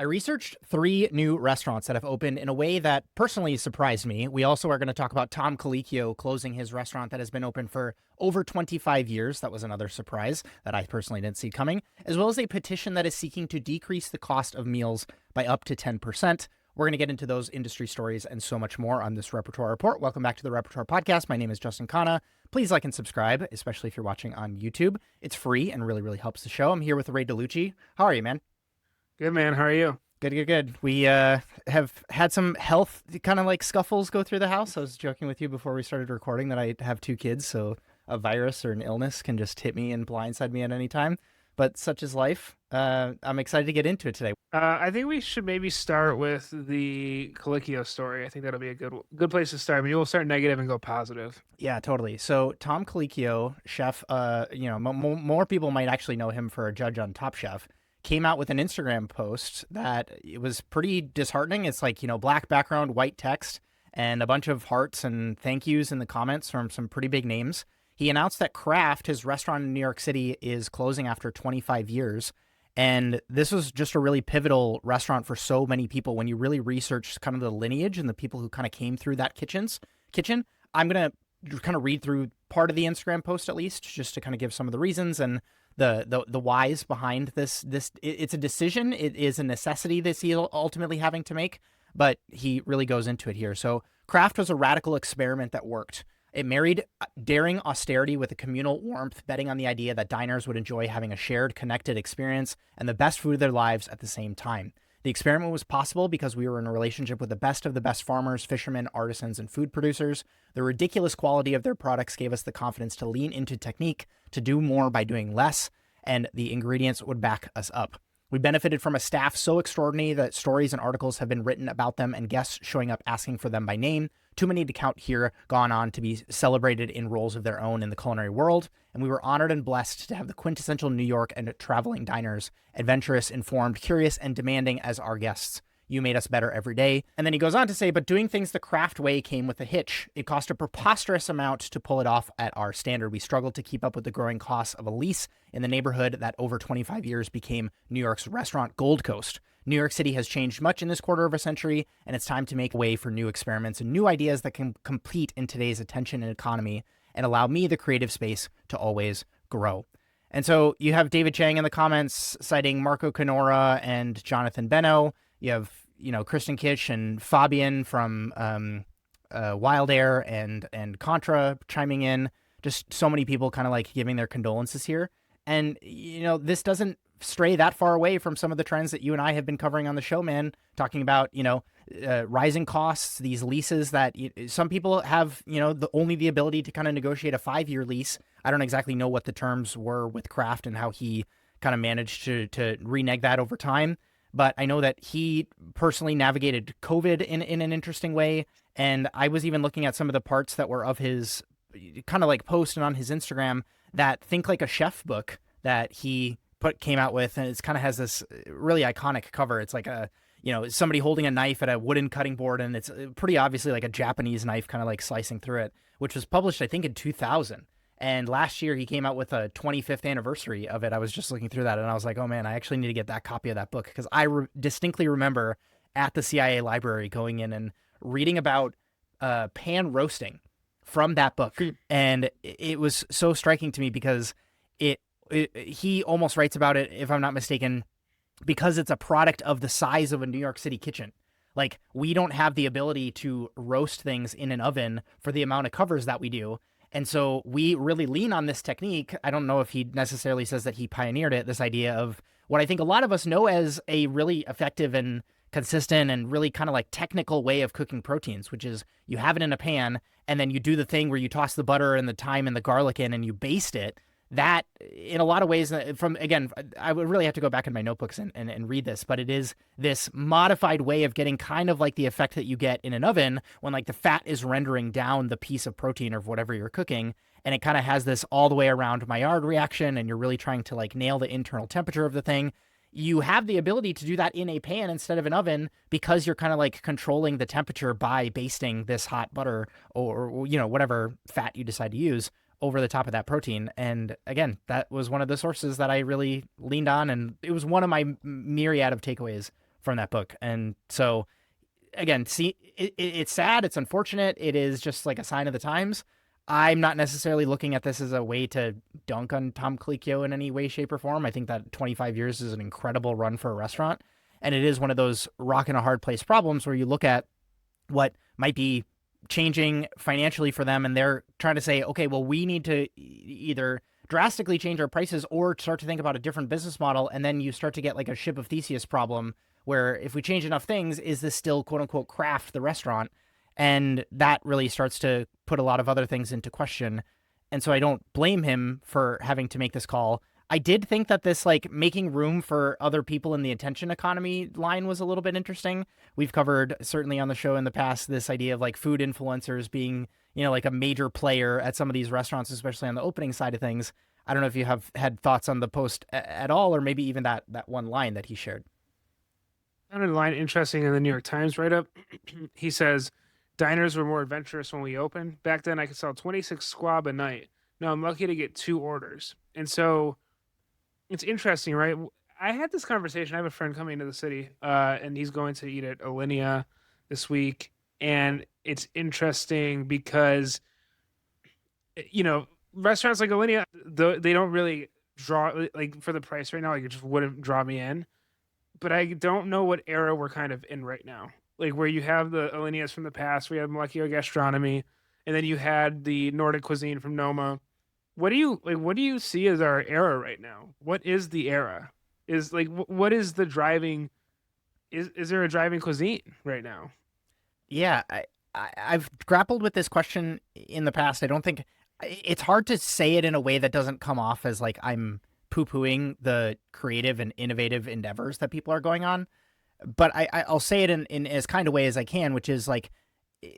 I researched 3 new restaurants that have opened in a way that personally surprised me. We also are going to talk about Tom Colicchio closing his restaurant that has been open for over 25 years. That was another surprise that I personally didn't see coming, as well as a petition that is seeking to decrease the cost of meals by up to 10%. We're going to get into those industry stories and so much more on this Repertoire Report. Welcome back to the Repertoire Podcast. My name is Justin Khanna. Please like and subscribe, especially if you're watching on YouTube. It's free and really, really helps the show. I'm here with Ray DeLucci. How are you, man? Good, man. How are you? Good. We have had some health kind of like scuffles go through the house. I was joking with you before we started recording that I have 2 kids, so a virus or an illness can just hit me and blindside me at any time. But such is life. I'm excited to get into it today. I think we should maybe start with the Colicchio story. I think that'll be a good place to start. Maybe we'll start negative and go positive. Yeah, totally. So Tom Colicchio, chef, more people might actually know him for a judge on Top Chef, came out with an Instagram post that it was pretty disheartening. It's like, black background, white text, and a bunch of hearts and thank yous in the comments from some pretty big names. He announced that Kraft, his restaurant in New York City, is closing after 25 years. And this was just a really pivotal restaurant for so many people. When you really research kind of the lineage and the people who kind of came through that kitchen, I'm going to kind of read through part of the Instagram post at least, just to kind of give some of the reasons and the whys behind this. It's a decision. It is a necessity that he's ultimately having to make, but he really goes into it here. So Kraft was a radical experiment that worked. It married daring austerity with a communal warmth, betting on the idea that diners would enjoy having a shared, connected experience and the best food of their lives at the same time. The experiment was possible because we were in a relationship with the best farmers, fishermen, artisans, and food producers. The ridiculous quality of their products gave us the confidence to lean into technique, to do more by doing less, and the ingredients would back us up. We benefited from a staff so extraordinary that stories and articles have been written about them and guests showing up asking for them by name. Too many to count here, gone on to be celebrated in roles of their own in the culinary world. And we were honored and blessed to have the quintessential New York and traveling diners, adventurous, informed, curious, and demanding as our guests. You made us better every day. And then he goes on to say, but doing things the Kraft way came with a hitch. It cost a preposterous amount to pull it off at our standard. We struggled to keep up with the growing costs of a lease in the neighborhood that over 25 years became New York's restaurant Gold Coast. New York City has changed much in this quarter of a century, and it's time to make way for new experiments and new ideas that can compete in today's attention and economy and allow me the creative space to always grow. And so you have David Chang in the comments citing Marco Canora and Jonathan Beno. You have, Kristen Kitsch and Fabian from Wild Air and Contra chiming in. Just so many people kind of like giving their condolences here. And, this doesn't stray that far away from some of the trends that you and I have been covering on the show, man, talking about, rising costs, these leases that some people have, only the ability to kind of negotiate a 5-year lease. I don't exactly know what the terms were with Kraft and how he kind of managed to renege that over time. But I know that he personally navigated COVID in an interesting way. And I was even looking at some of the parts that were of his kind of like post and on his Instagram that Think Like a Chef book that he came out with. And it kind of has this really iconic cover. It's like somebody holding a knife at a wooden cutting board. And it's pretty obviously like a Japanese knife kind of like slicing through it, which was published, I think, in 2000. And last year he came out with a 25th anniversary of it. I was just looking through that and I was like, oh man, I actually need to get that copy of that book because I distinctly remember at the CIA library going in and reading about pan roasting from that book. And it was so striking to me because he almost writes about it, if I'm not mistaken, because it's a product of the size of a New York City kitchen. Like, we don't have the ability to roast things in an oven for the amount of covers that we do. And so we really lean on this technique. I don't know if he necessarily says that he pioneered it, this idea of what I think a lot of us know as a really effective and consistent and really kind of like technical way of cooking proteins, which is you have it in a pan and then you do the thing where you toss the butter and the thyme and the garlic in and you baste it. That, in a lot of ways, again, I would really have to go back in my notebooks and read this, but it is this modified way of getting kind of like the effect that you get in an oven when like the fat is rendering down the piece of protein or whatever you're cooking. And it kind of has this all the way around Maillard reaction, and you're really trying to like nail the internal temperature of the thing. You have the ability to do that in a pan instead of an oven because you're kind of like controlling the temperature by basting this hot butter or whatever fat you decide to use over the top of that protein. And again, that was one of the sources that I really leaned on, and it was one of my myriad of takeaways from that book. And so again, see, it's sad, it's unfortunate, it is just like a sign of the times. I'm not necessarily looking at this as a way to dunk on Tom Colicchio in any way, shape, or form. I think that 25 years is an incredible run for a restaurant. And it is one of those rock in a hard place problems where you look at what might be changing financially for them, and they're trying to say, okay, well, we need to either drastically change our prices or start to think about a different business model. And then you start to get like a ship of Theseus problem where if we change enough things, is this still quote unquote craft the restaurant? And that really starts to put a lot of other things into question. And so I don't blame him for having to make this call. I did think that this like making room for other people in the attention economy line was a little bit interesting. We've covered certainly on the show in the past this idea of like food influencers being, like a major player at some of these restaurants, especially on the opening side of things. I don't know if you have had thoughts on the post at all, or maybe even that one line that he shared. I found a line interesting in the New York Times write-up. He says, diners were more adventurous when we opened. Back then, I could sell 26 squab a night. Now I'm lucky to get 2 orders. And so it's interesting, right? I had this conversation. I have a friend coming to the city, and he's going to eat at Alinea this week. And it's interesting because, restaurants like Alinea, they don't really draw, like for the price right now, like it just wouldn't draw me in. But I don't know what era we're kind of in right now. Like where you have the Alineas from the past, we have molecular gastronomy, and then you had the Nordic cuisine from Noma. What do you see as our era right now? What is the era? Is like what is the driving? Is there a driving cuisine right now? Yeah, I've grappled with this question in the past. I don't think it's hard to say it in a way that doesn't come off as like I'm poo-pooing the creative and innovative endeavors that people are going on. But I'll say it in as kind of way as I can, which is like,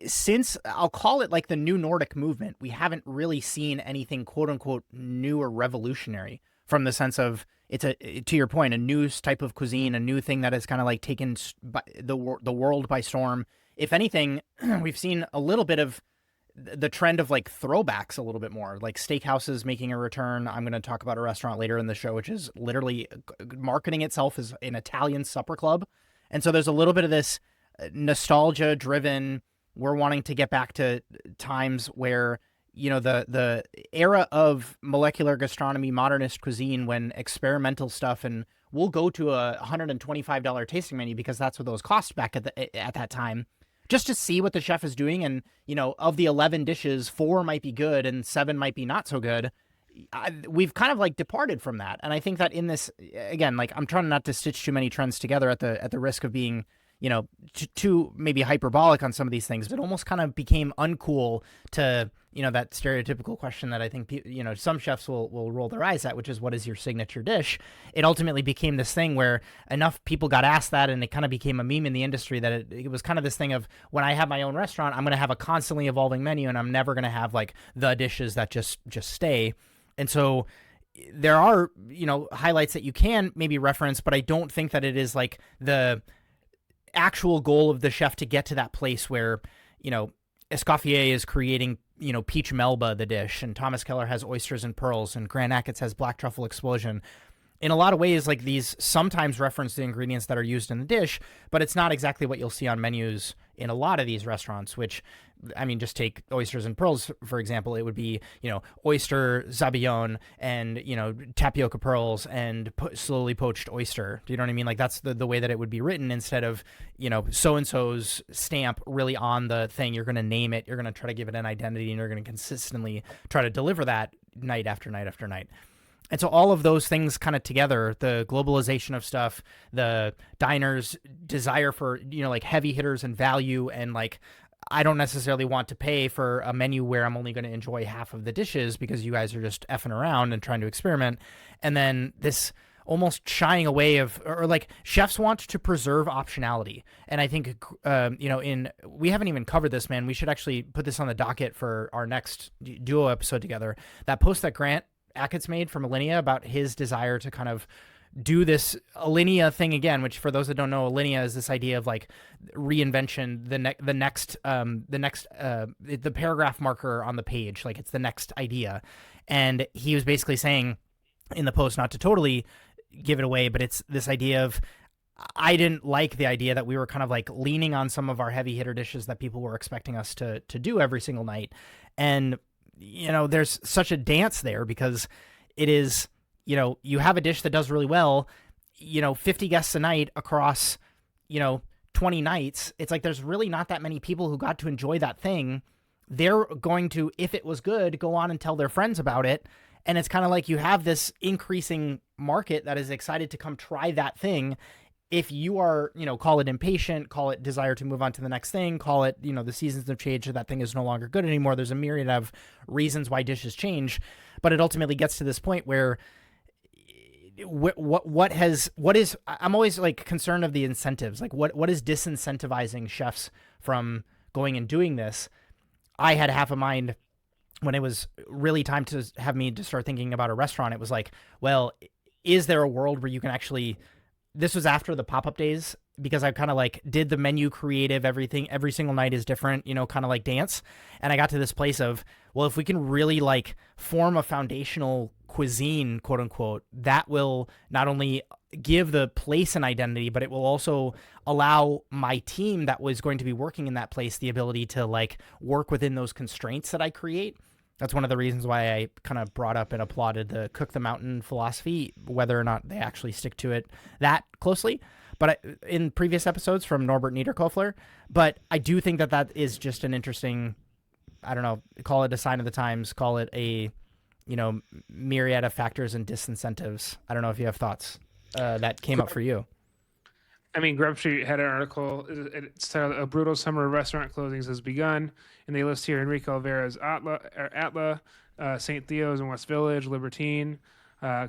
since I'll call it like the new Nordic movement, we haven't really seen anything quote unquote new or revolutionary from the sense of it's to your point, a new type of cuisine, a new thing that has kind of like taken the world by storm. If anything, we've seen a little bit of the trend of like throwbacks a little bit more, like steakhouses making a return. I'm going to talk about a restaurant later in the show, which is literally marketing itself as an Italian supper club. And so there's a little bit of this nostalgia driven, we're wanting to get back to times where, the era of molecular gastronomy, modernist cuisine, when experimental stuff, and we'll go to a $125 tasting menu because that's what those cost back at that time, just to see what the chef is doing. And, of the 11 dishes, 4 might be good and 7 might be not so good. We've kind of like departed from that. And I think that in this, again, like I'm trying not to stitch too many trends together at the risk of being, too maybe hyperbolic on some of these things, but almost kind of became uncool to, that stereotypical question that I think, some chefs will roll their eyes at, which is what is your signature dish? It ultimately became this thing where enough people got asked that, and it kind of became a meme in the industry that it was kind of this thing of, when I have my own restaurant, I'm going to have a constantly evolving menu, and I'm never going to have like the dishes that just stay. And so there are, highlights that you can maybe reference, but I don't think that it is like the actual goal of the chef to get to that place where, Escoffier is creating, peach melba, the dish, and Thomas Keller has oysters and pearls, and Grant Achatz has black truffle explosion. In a lot of ways, like these sometimes reference the ingredients that are used in the dish, but it's not exactly what you'll see on menus in a lot of these restaurants, which, I mean, just take oysters and pearls, for example. It would be, oyster zabillon and, tapioca pearls and slowly poached oyster. Do you know what I mean? Like that's the way that it would be written, instead of, so-and-so's stamp really on the thing. You're going to name it. You're going to try to give it an identity, and you're going to consistently try to deliver that night after night after night. And so all of those things kind of together, the globalization of stuff, the diners' desire for, like heavy hitters and value, and like, I don't necessarily want to pay for a menu where I'm only going to enjoy half of the dishes because you guys are just effing around and trying to experiment. And then this almost shying away of, or like chefs want to preserve optionality. And I think, we haven't even covered this, man. We should actually put this on the docket for our next duo episode together. That post that Grant Achatz made from Alinea about his desire to kind of do this Alinea thing again, which for those that don't know, Alinea is this idea of like reinvention, the paragraph marker on the page, like it's the next idea. And he was basically saying in the post, not to totally give it away, but it's this idea of, I didn't like the idea that we were kind of like leaning on some of our heavy hitter dishes that people were expecting us to do every single night. And, there's such a dance there because it is, you have a dish that does really well, 50 guests a night across, 20 nights. It's like there's really not that many people who got to enjoy that thing. They're going to, if it was good, go on and tell their friends about it. And it's kind of like you have this increasing market that is excited to come try that thing. If you are, call it impatient, call it desire to move on to the next thing, call it, the seasons have changed, that thing is no longer good anymore. There's a myriad of reasons why dishes change, but it ultimately gets to this point where I'm always like concerned of the incentives. Like what is disincentivizing chefs from going and doing this? I had half a mind when it was really time to have me to start thinking about a restaurant. It was like, well, is there a world where you can actually, this was after the pop-up days, because I kind of like did the menu creative, everything, every single night is different, kind of like dance. And I got to this place of, well, if we can really like form a foundational cuisine, quote unquote, that will not only give the place an identity, but it will also allow my team that was going to be working in that place the ability to like work within those constraints that I create. That's one of the reasons why I kind of brought up and applauded the cook the mountain philosophy, whether or not they actually stick to it that closely. But in previous episodes from Norbert Niederkofler, but I do think that is just an interesting, I don't know, call it a sign of the times, call it a, myriad of factors and disincentives. I don't know if you have thoughts that came up for you. I mean, Grub Street had an article. It's titled "A Brutal Summer of Restaurant Closings Has Begun," and they list here Enrique Olvera's Atla, St. Theo's in West Village, Libertine,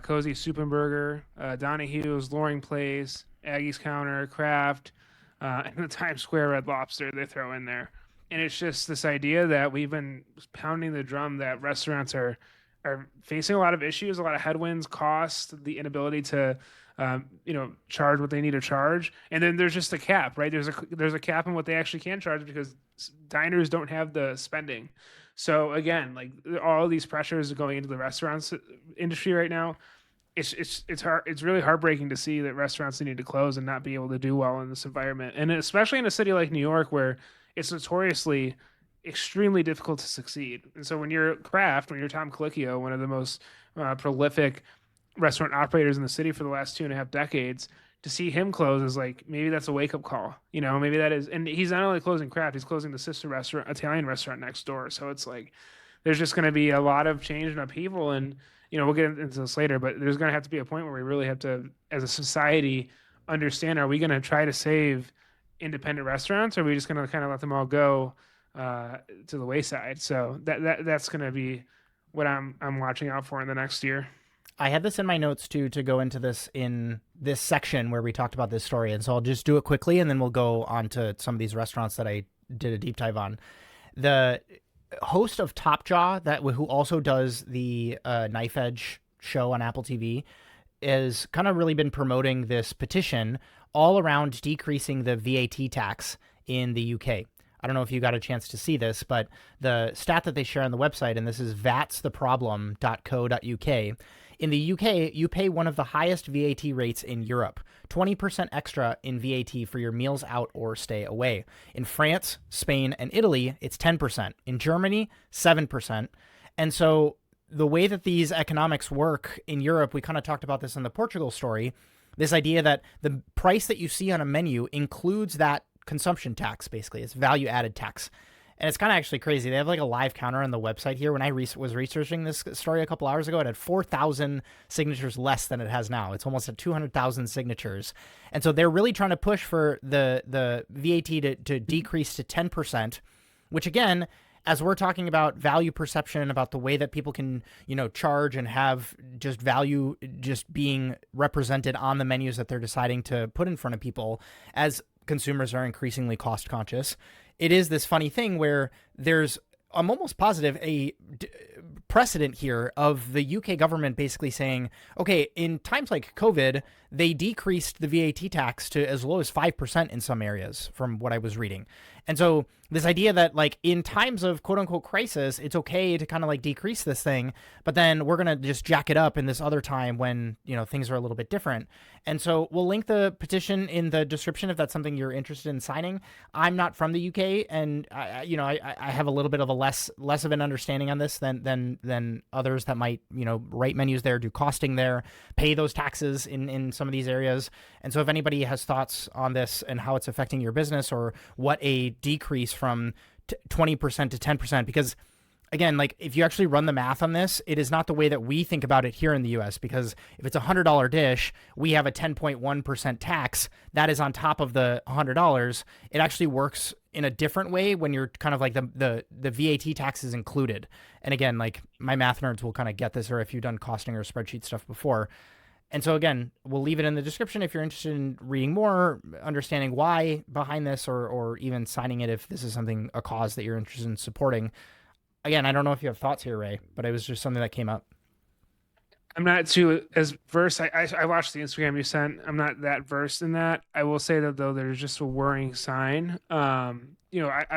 Cozy Soup and Burger, Donahue's, Loring Place, Aggie's Counter, Kraft, and the Times Square Red Lobster they throw in there. And it's just this idea that we've been pounding the drum that restaurants are facing a lot of issues, a lot of headwinds, cost, the inability to charge what they need to charge, and then there's just a cap, right? There's a cap on what they actually can charge because diners don't have the spending. So again, like all these pressures going into the restaurants industry right now, it's hard. It's really heartbreaking to see that restaurants need to close and not be able to do well in this environment, and especially in a city like New York where it's notoriously extremely difficult to succeed. And so when you're Kraft, when you're Tom Colicchio, one of the most prolific restaurant operators in the city for the last 2.5 decades, to see him close is like, maybe that's a wake-up call, maybe that is. And he's not only closing Kraft, he's closing the sister restaurant, Italian restaurant next door. So it's like there's just going to be a lot of change and upheaval, and we'll get into this later, but there's going to have to be a point where we really have to, as a society, understand, are we going to try to save independent restaurants, or are we just going to kind of let them all go to the wayside? So that's going to be what I'm watching out for in the next year. I had this in my notes too, to go into this in this section where we talked about this story. And so I'll just do it quickly and then we'll go on to some of these restaurants that I did a deep dive on. The host of Top Jaw, who also does the Knife Edge show on Apple TV, has kind of really been promoting this petition all around decreasing the VAT tax in the UK. I don't know if you got a chance to see this, but the stat that they share on the website, and this is vatstheproblem.co.uk. In the UK, you pay one of the highest VAT rates in Europe, 20% extra in VAT for your meals out or stay away. In France, Spain, and Italy, it's 10%. In Germany, 7%. And so the way that these economics work in Europe, we kind of talked about this in the Portugal story, this idea that the price that you see on a menu includes that consumption tax, basically. It's value-added tax. And it's kind of actually crazy. They have like a live counter on the website here. When I was researching this story a couple hours ago, it had 4,000 signatures less than it has now. It's almost at 200,000 signatures. And so they're really trying to push for the VAT to decrease to 10%, which again, as we're talking about value perception, about the way that people can, charge and have just value just being represented on the menus that they're deciding to put in front of people, as consumers are increasingly cost conscious, it is this funny thing where I'm almost positive a precedent here of the UK government basically saying, okay, in times like COVID, they decreased the VAT tax to as low as 5% in some areas, from what I was reading. And so this idea that like in times of quote unquote crisis, it's okay to kind of like decrease this thing, but then we're going to just jack it up in this other time when, things are a little bit different. And so we'll link the petition in the description if that's something you're interested in signing. I'm not from the UK, and I have a little bit of a less of an understanding on this than others that might, write menus there, do costing there, pay those taxes in some of these areas. And so if anybody has thoughts on this and how it's affecting your business, or what a decrease from 20% to 10%, because again, like if you actually run the math on this, it is not the way that we think about it here in the US, because if it's $100 dish, we have a 10.1% tax that is on top of the $100. It actually works in a different way when you're kind of like the VAT tax is included. And again, like my math nerds will kind of get this, or if you've done costing or spreadsheet stuff before. And so again, we'll leave it in the description if you're interested in reading more, understanding why behind this, or even signing it if this is a cause that you're interested in supporting. Again, I don't know if you have thoughts here, Ray, but it was just something that came up. I'm not too as versed. I watched the Instagram you sent. I'm not that versed in that. I will say that though, there's just a worrying sign. I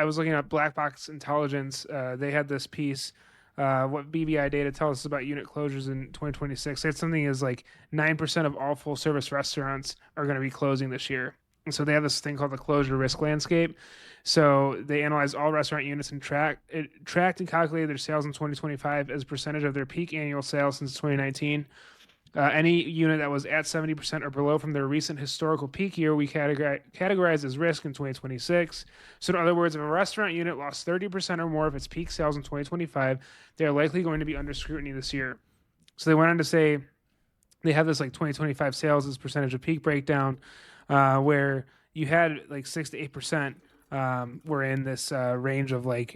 was looking at Black Box Intelligence. They had this piece. What BBI data tells us about unit closures in 2026. They had something as like 9% of all full service restaurants are going to be closing this year. And so they have this thing called the closure risk landscape. So they analyzed all restaurant units and tracked and calculated their sales in 2025 as a percentage of their peak annual sales since 2019. Any unit that was at 70% or below from their recent historical peak year, we categorize as risk in 2026. So in other words, if a restaurant unit lost 30% or more of its peak sales in 2025, they are likely going to be under scrutiny this year. So they went on to say they have this like 2025 sales as percentage of peak breakdown, where you had like 6 to 8% were in this range of like,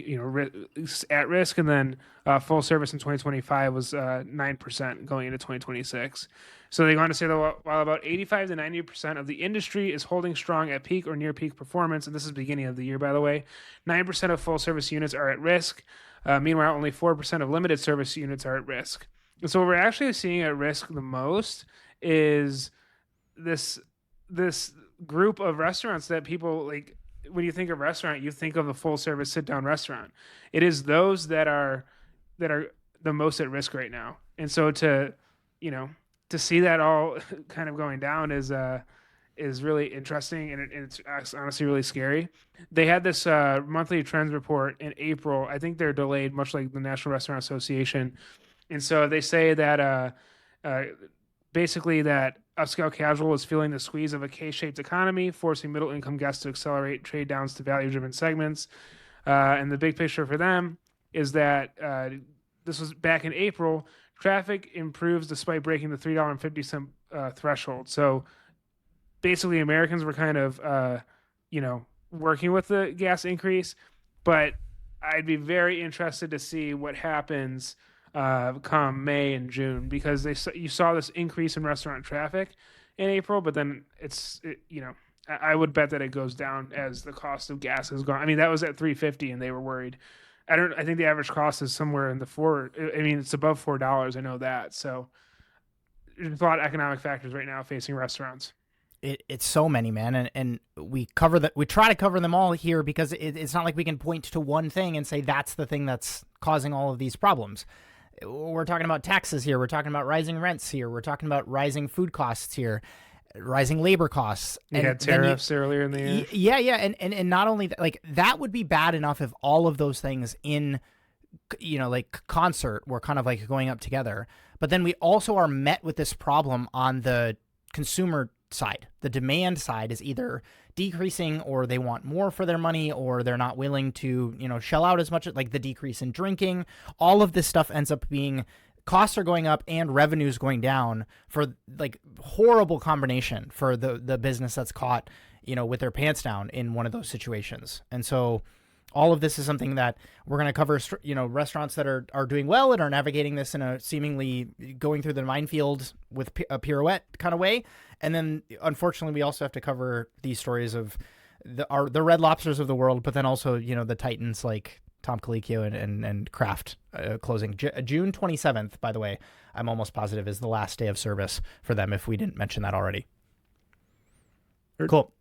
at risk. And then full service in 2025 was 9% going into 2026. So they go on to say that while about 85 to 90% of the industry is holding strong at peak or near peak performance, and this is beginning of the year, by the way, 9% of full service units are at risk. Meanwhile, only 4% of limited service units are at risk. And so what we're actually seeing at risk the most is this group of restaurants that people like. When you think of restaurant, you think of a full service sit down restaurant. It is those that are the most at risk right now. And so to see that all kind of going down is really interesting, and it's honestly really scary. They had this monthly trends report in April. I think they're delayed, much like the National Restaurant Association. And so they say that basically that upscale casual is feeling the squeeze of a K-shaped economy, forcing middle-income guests to accelerate trade downs to value-driven segments. And the big picture for them is that this was back in April. Traffic improves despite breaking the $3.50 threshold. So basically, Americans were kind of, working with the gas increase. But I'd be very interested to see what happens come May and June, because you saw this increase in restaurant traffic in April, but then I would bet that it goes down as the cost of gas has gone. I mean, that was at $3.50 and they were worried. I think the average cost is somewhere in the it's above $4. I know that. So there's a lot of economic factors right now facing restaurants. It's so many, man, and we try to cover them all here, because it's not like we can point to one thing and say that's the thing that's causing all of these problems. We're talking about taxes here. We're talking about rising rents here. We're talking about rising food costs here, rising labor costs. And yeah, tariffs earlier in the year. Yeah. And not only that, like that would be bad enough if all of those things in, like concert were kind of like going up together. But then we also are met with this problem on the consumer side. The demand side is either decreasing, or they want more for their money, or they're not willing to, shell out as much, like the decrease in drinking. All of this stuff ends up being costs are going up and revenues going down, for like horrible combination for the business that's caught, with their pants down in one of those situations. And so all of this is something that we're going to cover, restaurants that are doing well and are navigating this in a seemingly going through the minefield with a pirouette kind of way. And then unfortunately, we also have to cover these stories of the Red Lobsters of the world, but then also, the Titans like Tom Colicchio and Kraft closing. June 27th, by the way, I'm almost positive is the last day of service for them, if we didn't mention that already. Cool.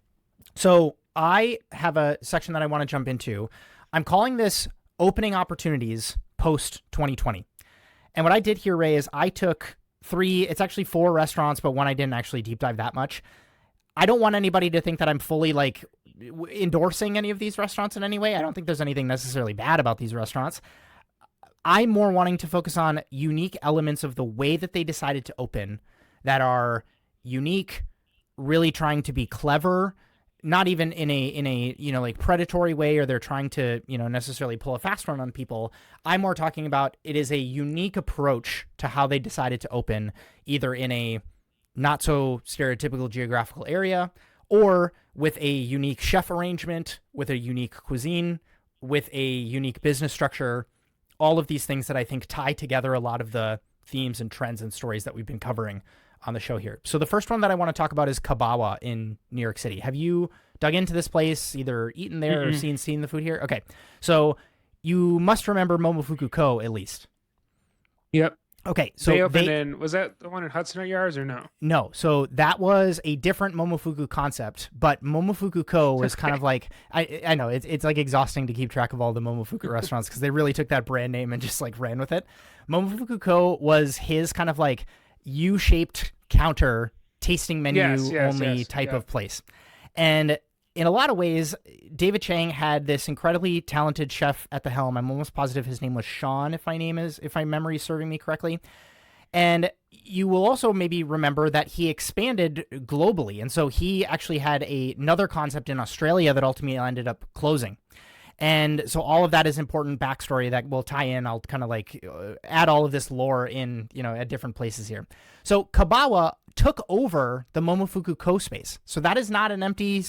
So I have a section that I want to jump into. I'm calling this Opening Opportunities Post 2020. And what I did here, Ray, is I took it's actually 4 restaurants, but one I didn't actually deep dive that much. I don't want anybody to think that I'm fully like endorsing any of these restaurants in any way. I don't think there's anything necessarily bad about these restaurants. I'm more wanting to focus on unique elements of the way that they decided to open that are unique, really trying to be clever, not even in a like predatory way, or they're trying to, necessarily pull a fast one on people. I'm more talking about it is a unique approach to how they decided to open, either in a not so stereotypical geographical area, or with a unique chef arrangement, with a unique cuisine, with a unique business structure, all of these things that I think tie together a lot of the themes and trends and stories that we've been covering on the show here. So the first one that I want to talk about is Kabawa in New York City. Have you dug into this place, either eaten there or seen the food here? Okay. So you must remember Momofuku Co. at least. Yep. Okay. So they opened in, was that the one in Hudson Yards or no? No. So that was a different Momofuku concept, but Momofuku Co. was kind of like, I know it's like exhausting to keep track of all the Momofuku restaurants because they really took that brand name and just like ran with it. Momofuku Co. was his kind of like U-shaped counter tasting menu only type of place. And in a lot of ways, David Chang had this incredibly talented chef at the helm. I'm almost positive his name was Sean, if my memory is serving me correctly. And you will also maybe remember that he expanded globally. And so he actually had another concept in Australia that ultimately ended up closing. And so all of that is important backstory that will tie in. I'll kind of like add all of this lore in, at different places here. So Kabawa took over the Momofuku Co space. So that is not an empty,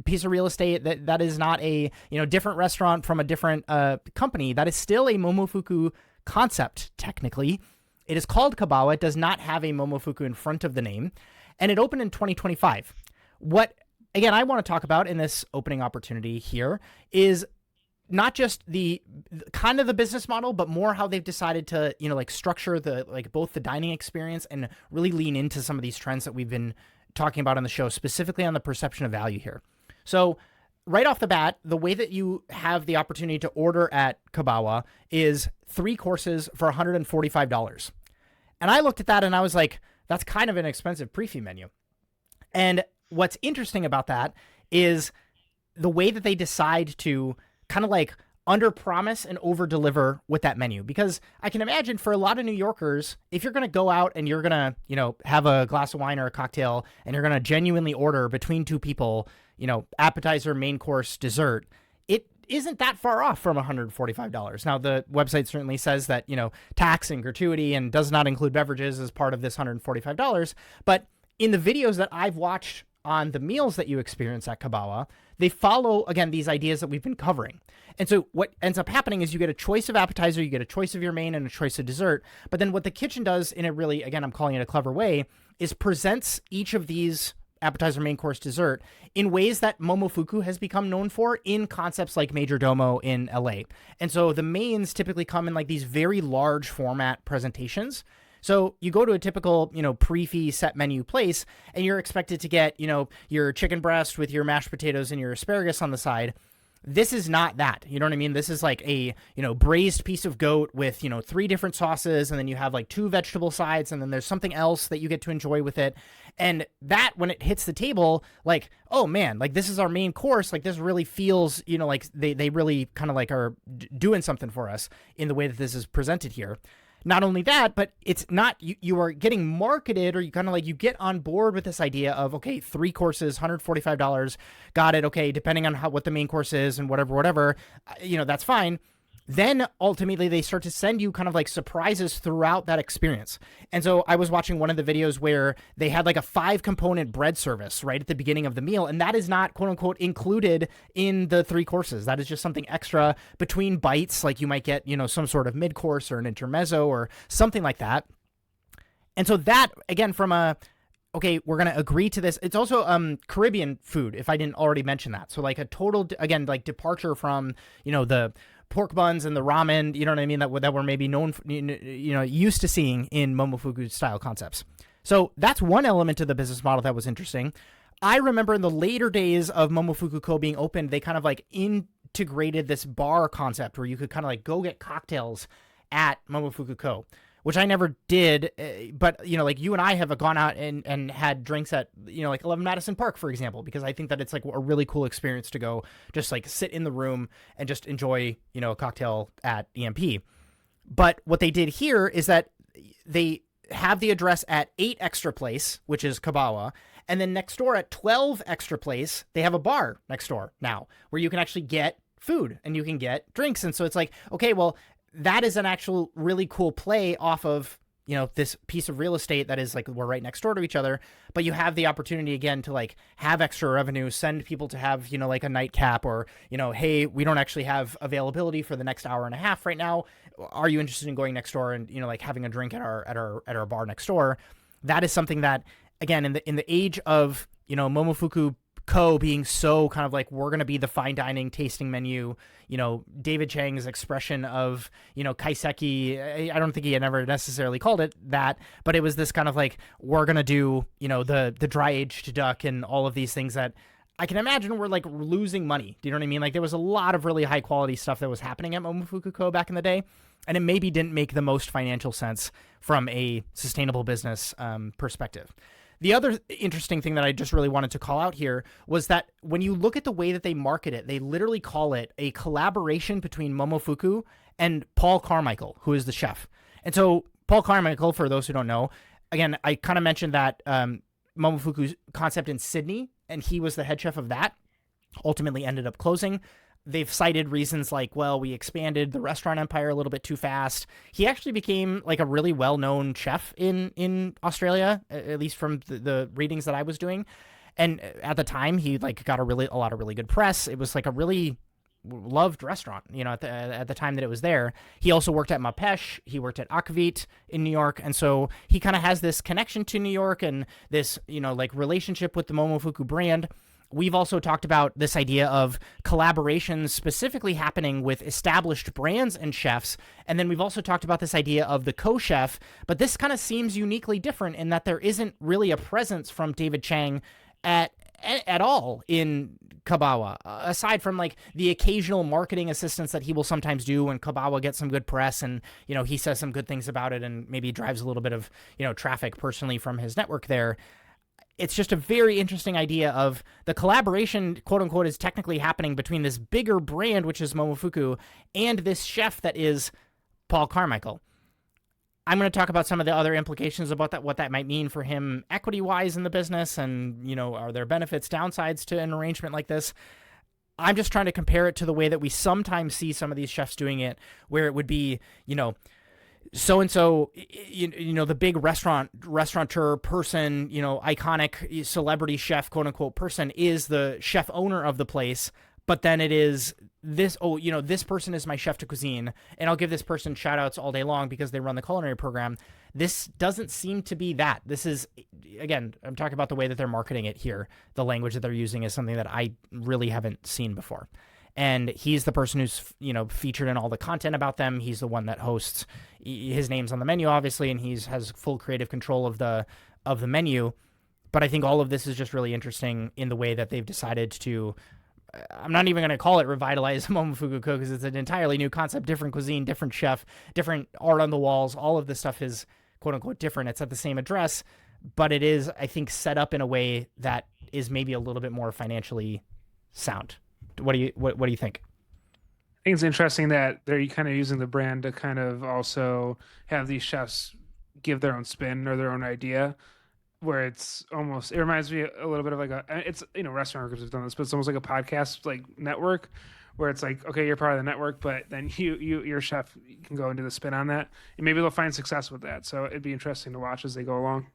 piece of real estate. That is not a, different restaurant from a different company. That is still a Momofuku concept, technically. It is called Kabawa. It does not have a Momofuku in front of the name. And it opened in 2025. What again, I want to talk about in this opening opportunity here is not just the kind of the business model, but more how they've decided to, structure both the dining experience and really lean into some of these trends that we've been talking about on the show, specifically on the perception of value here. So right off the bat, the way that you have the opportunity to order at Kabawa is 3 courses for $145. And I looked at that and I was like, that's kind of an expensive pre-fee menu. And what's interesting about that is the way that they decide to kind of like under promise and over deliver with that menu. Because I can imagine for a lot of New Yorkers, if you're going to go out and you're going to, have a glass of wine or a cocktail and you're going to genuinely order between 2 people, appetizer, main course, dessert, it isn't that far off from $145. Now, the website certainly says that, tax and gratuity and does not include beverages as part of this $145. But in the videos that I've watched on the meals that you experience at Kabawa, they follow, again, these ideas that we've been covering. And so what ends up happening is you get a choice of appetizer, you get a choice of your main, and a choice of dessert. But then what the kitchen does in a really, again, I'm calling it a clever way, is presents each of these appetizer, main course, dessert in ways that Momofuku has become known for in concepts like Major Domo in LA. And so the mains typically come in like these very large format presentations. So you go to a typical, pre-fee set menu place and you're expected to get, your chicken breast with your mashed potatoes and your asparagus on the side. This is not that. You know what I mean? This is like a, braised piece of goat with, 3 different sauces, and then you have like 2 vegetable sides, and then there's something else that you get to enjoy with it. And that, when it hits the table, like, oh man, like this is our main course. Like this really feels, like they really kind of like are doing something for us in the way that this is presented here. Not only that, but it's not, you are getting marketed, or you kind of like, you get on board with this idea of, okay, 3 courses, $145, got it. Okay. Depending on what the main course is and whatever, that's fine. Then ultimately they start to send you kind of like surprises throughout that experience. And so I was watching one of the videos where they had like a 5-component bread service right at the beginning of the meal. And that is not, quote unquote, included in the 3 courses. That is just something extra between bites. Like you might get, some sort of mid course or an intermezzo or something like that. And so that, again, from a okay, we're going to agree to this. It's also Caribbean food, if I didn't already mention that. So like a total, again, like departure from, the pork buns and the ramen, you know what I mean, that we're maybe known, used to seeing in Momofuku style concepts. So that's one element of the business model that was interesting. I remember in the later days of Momofuku Co. being opened, they kind of like integrated this bar concept where you could kind of like go get cocktails at Momofuku Co., which I never did, but, like you and I have gone out and had drinks at, like 11 Madison Park, for example, because I think that it's like a really cool experience to go just like sit in the room and just enjoy, a cocktail at EMP. But what they did here is that they have the address at 8 Extra Place, which is Kabawa, and then next door at 12 Extra Place, they have a bar next door now where you can actually get food and you can get drinks. And so it's like, okay, well, that is an actual really cool play off of, this piece of real estate that is like we're right next door to each other, but you have the opportunity again to like have extra revenue, send people to have, like a nightcap or, hey, we don't actually have availability for the next hour and a half right now. Are you interested in going next door and, like having a drink at our bar next door? That is something that, again, in the age of, Momofuku Co. being so kind of like, we're going to be the fine dining tasting menu, David Chang's expression of, kaiseki, I don't think he had ever necessarily called it that, but it was this kind of like, we're going to do, the dry aged duck and all of these things that I can imagine were like losing money. Do you know what I mean? Like there was a lot of really high quality stuff that was happening at Momofuku Co. back in the day, and it maybe didn't make the most financial sense from a sustainable business perspective. The other interesting thing that I just really wanted to call out here was that when you look at the way that they market it, they literally call it a collaboration between Momofuku and Paul Carmichael, who is the chef. And so Paul Carmichael, for those who don't know, again, I kind of mentioned that Momofuku's concept in Sydney, and he was the head chef of that, ultimately ended up closing. They've cited reasons like, well, we expanded the restaurant empire a little bit too fast. He actually became like a really well-known chef in Australia, at least from the readings that I was doing. And at the time, he like got a lot of really good press. It was like a really loved restaurant, at the time that it was there. He also worked at Mapesh. He worked at Akvit in New York. And so he kind of has this connection to New York and this, like relationship with the Momofuku brand. We've also talked about this idea of collaborations specifically happening with established brands and chefs. And then we've also talked about this idea of the co-chef, but this kind of seems uniquely different in that there isn't really a presence from David Chang at all in Kabawa, aside from like the occasional marketing assistance that he will sometimes do when Kabawa gets some good press and, he says some good things about it and maybe drives a little bit of, traffic personally from his network there. It's just a very interesting idea of the collaboration, quote unquote, is technically happening between this bigger brand, which is Momofuku, and this chef that is Paul Carmichael. I'm going to talk about some of the other implications about that, what that might mean for him equity-wise in the business, and, are there benefits, downsides to an arrangement like this? I'm just trying to compare it to the way that we sometimes see some of these chefs doing it, where it would be, so-and-so, the big restaurateur person, iconic celebrity chef, quote-unquote person, is the chef owner of the place, but then it is this, this person is my chef de cuisine, and I'll give this person shout-outs all day long because they run the culinary program. This doesn't seem to be that. This is, again, I'm talking about the way that they're marketing it here. The language that they're using is something that I really haven't seen before. And he's the person who's, featured in all the content about them. He's the one that hosts. His name's on the menu, obviously, and has full creative control of the menu. But I think all of this is just really interesting in the way that they've decided to. I'm not even going to call it revitalize Momofuku Co. because it's an entirely new concept, different cuisine, different chef, different art on the walls. All of this stuff is quote unquote different. It's at the same address, but it is, I think, set up in a way that is maybe a little bit more financially sound. What do you think? I think it's interesting that they're kind of using the brand to kind of also have these chefs give their own spin or their own idea, where it reminds me a little bit of like it's restaurant workers have done this, but it's almost like a podcast like network, where it's like, okay, you're part of the network, but then your chef can go and do the spin on that, and maybe they'll find success with that. So it'd be interesting to watch as they go along.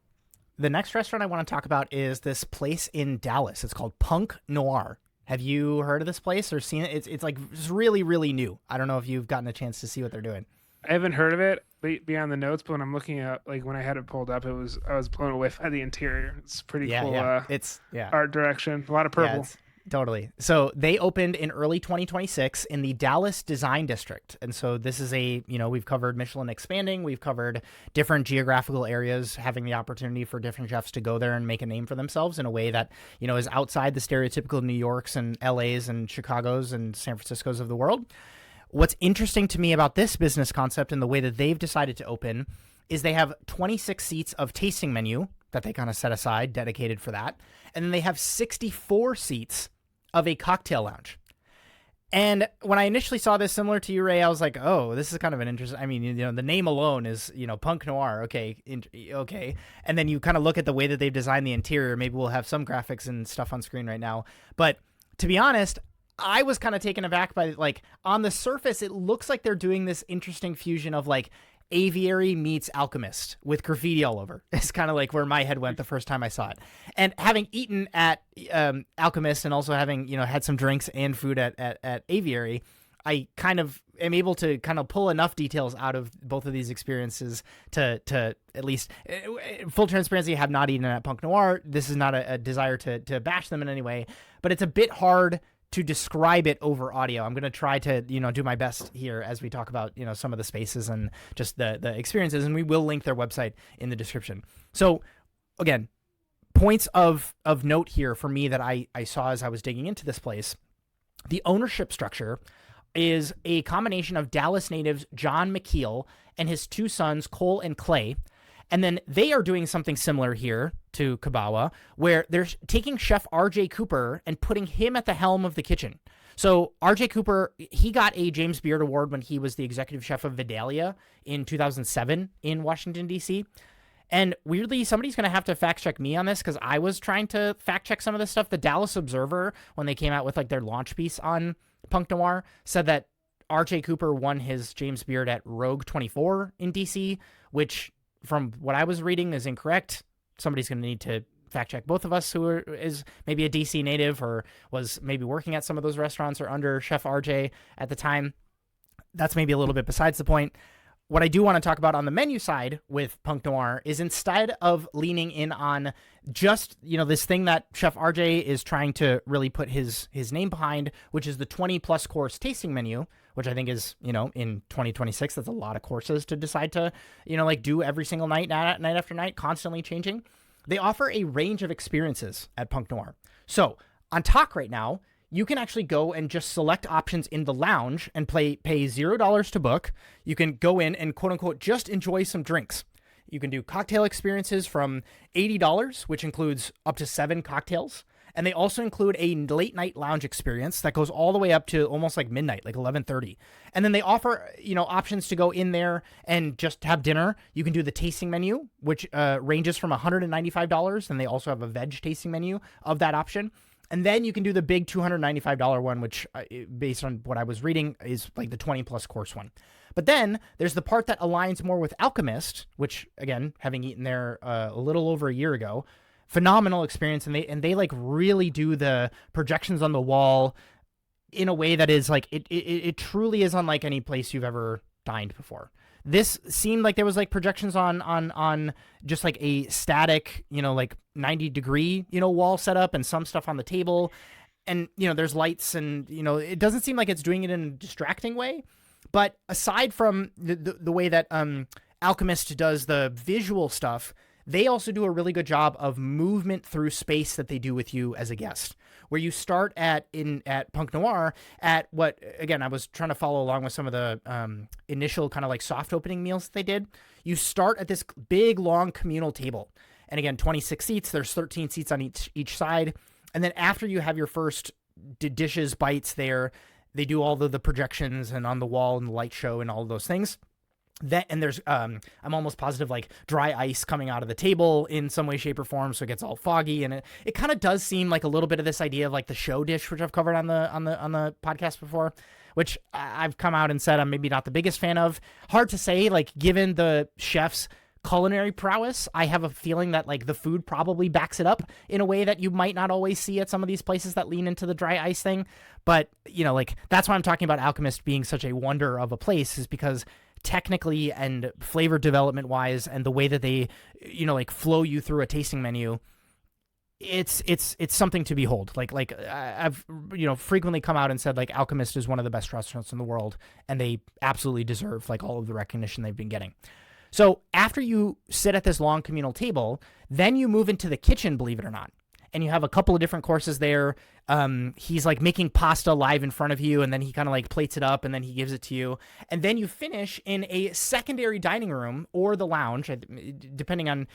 The next restaurant I want to talk about is this place in Dallas. It's called Punk Noir. Have you heard of this place or seen it? It's like it's really, really new. I don't know if you've gotten a chance to see what they're doing. I haven't heard of it beyond the notes, but when I'm looking at like when I had it pulled up, I was blown away by the interior. It's pretty cool. It's art direction, a lot of purple. Yeah, totally. So they opened in early 2026 in the Dallas Design District. And so this is we've covered Michelin expanding. We've covered different geographical areas, having the opportunity for different chefs to go there and make a name for themselves in a way that, is outside the stereotypical New Yorks and LAs and Chicagos and San Franciscos of the world. What's interesting to me about this business concept and the way that they've decided to open is they have 26 seats of tasting menu that they kind of set aside, dedicated for that. And then they have 64 seats of a cocktail lounge. And when I initially saw this, similar to you, Ray, I was like, oh, this is kind of an interesting, I mean, the name alone is, Punk Noir. Okay. Okay. And then you kind of look at the way that they've designed the interior. Maybe we'll have some graphics and stuff on screen right now. But to be honest, I was kind of taken aback by, like, on the surface, it looks like they're doing this interesting fusion of, like, aviary meets alchemist with graffiti all over. It's kind of like where my head went the first time I saw it. And having eaten at Alchemist and also having, had some drinks and food at Aviary, I kind of am able to kind of pull enough details out of both of these experiences to at least, full transparency, have not eaten at Punk Noir. This is not a desire to bash them in any way, but it's a bit hard to describe it over audio. I'm going to try to, do my best here as we talk about, some of the spaces and just the experiences, and we will link their website in the description. So again, points of note here for me that I saw as I was digging into this place. The ownership structure is a combination of Dallas natives John McKeel and his two sons, Cole and Clay. And then they are doing something similar here to Kabawa, where they're taking Chef R.J. Cooper and putting him at the helm of the kitchen. So R.J. Cooper, he got a James Beard Award when he was the executive chef of Vidalia in 2007 in Washington, D.C. And weirdly, somebody's going to have to fact check me on this because I was trying to fact check some of this stuff. The Dallas Observer, when they came out with like their launch piece on Punk Noir, said that R.J. Cooper won his James Beard at Rogue 24 in D.C., which, from what I was reading, is incorrect. Somebody's going to need to fact check both of us, who is maybe a DC native or was maybe working at some of those restaurants or under Chef RJ at the time. That's maybe a little bit besides the point. What I do want to talk about on the menu side with Punk Noir is, instead of leaning in on just, this thing that Chef RJ is trying to really put his name behind, which is the 20 plus course tasting menu, which I think is, in 2026, that's a lot of courses to decide to, do every single night after night, constantly changing. They offer a range of experiences at Punk Noir. So on Talk right now, you can actually go and just select options in the lounge and pay $0 to book. You can go in and, quote unquote, just enjoy some drinks. You can do cocktail experiences from $80, which includes up to 7 cocktails. And they also include a late night lounge experience that goes all the way up to almost like midnight, like 11:30. And then they offer, options to go in there and just have dinner. You can do the tasting menu, which ranges from $195. And they also have a veg tasting menu of that option. And then you can do the big $295 one, which, based on what I was reading, is like the 20 plus course one. But then there's the part that aligns more with Alchemist, which, again, having eaten there a little over a year ago, phenomenal experience. And they like really do the projections on the wall in a way that is like, it truly is unlike any place you've ever dined before. This seemed like there was like projections on just like a static, like 90-degree, wall setup and some stuff on the table. And, there's lights and, it doesn't seem like it's doing it in a distracting way. But aside from the way that Alchemist does the visual stuff, they also do a really good job of movement through space that they do with you as a guest, where you start at Punk Noir at what, again, I was trying to follow along with some of the initial kind of like soft opening meals that they did. You start at this big, long communal table. And again, 26 seats, there's 13 seats on each side. And then after you have your first dishes, bites there, they do all the projections and on the wall and the light show and all of those things. And there's, I'm almost positive, like dry ice coming out of the table in some way, shape, or form, so it gets all foggy. And it kind of does seem like a little bit of this idea of like the show dish, which I've covered on the podcast before, which I've come out and said I'm maybe not the biggest fan of. Hard to say, like, given the chef's culinary prowess, I have a feeling that like the food probably backs it up in a way that you might not always see at some of these places that lean into the dry ice thing. But, like, that's why I'm talking about Alchemist being such a wonder of a place, is because technically and flavor development wise, and the way that they, like flow you through a tasting menu, it's something to behold. Like I've frequently come out and said like Alchemist is one of the best restaurants in the world, and they absolutely deserve like all of the recognition they've been getting. So after you sit at this long communal table, then you move into the kitchen, believe it or not. And you have a couple of different courses there. He's like making pasta live in front of you, and then he kind of like plates it up, and then he gives it to you. And then you finish in a secondary dining room or the lounge, depending on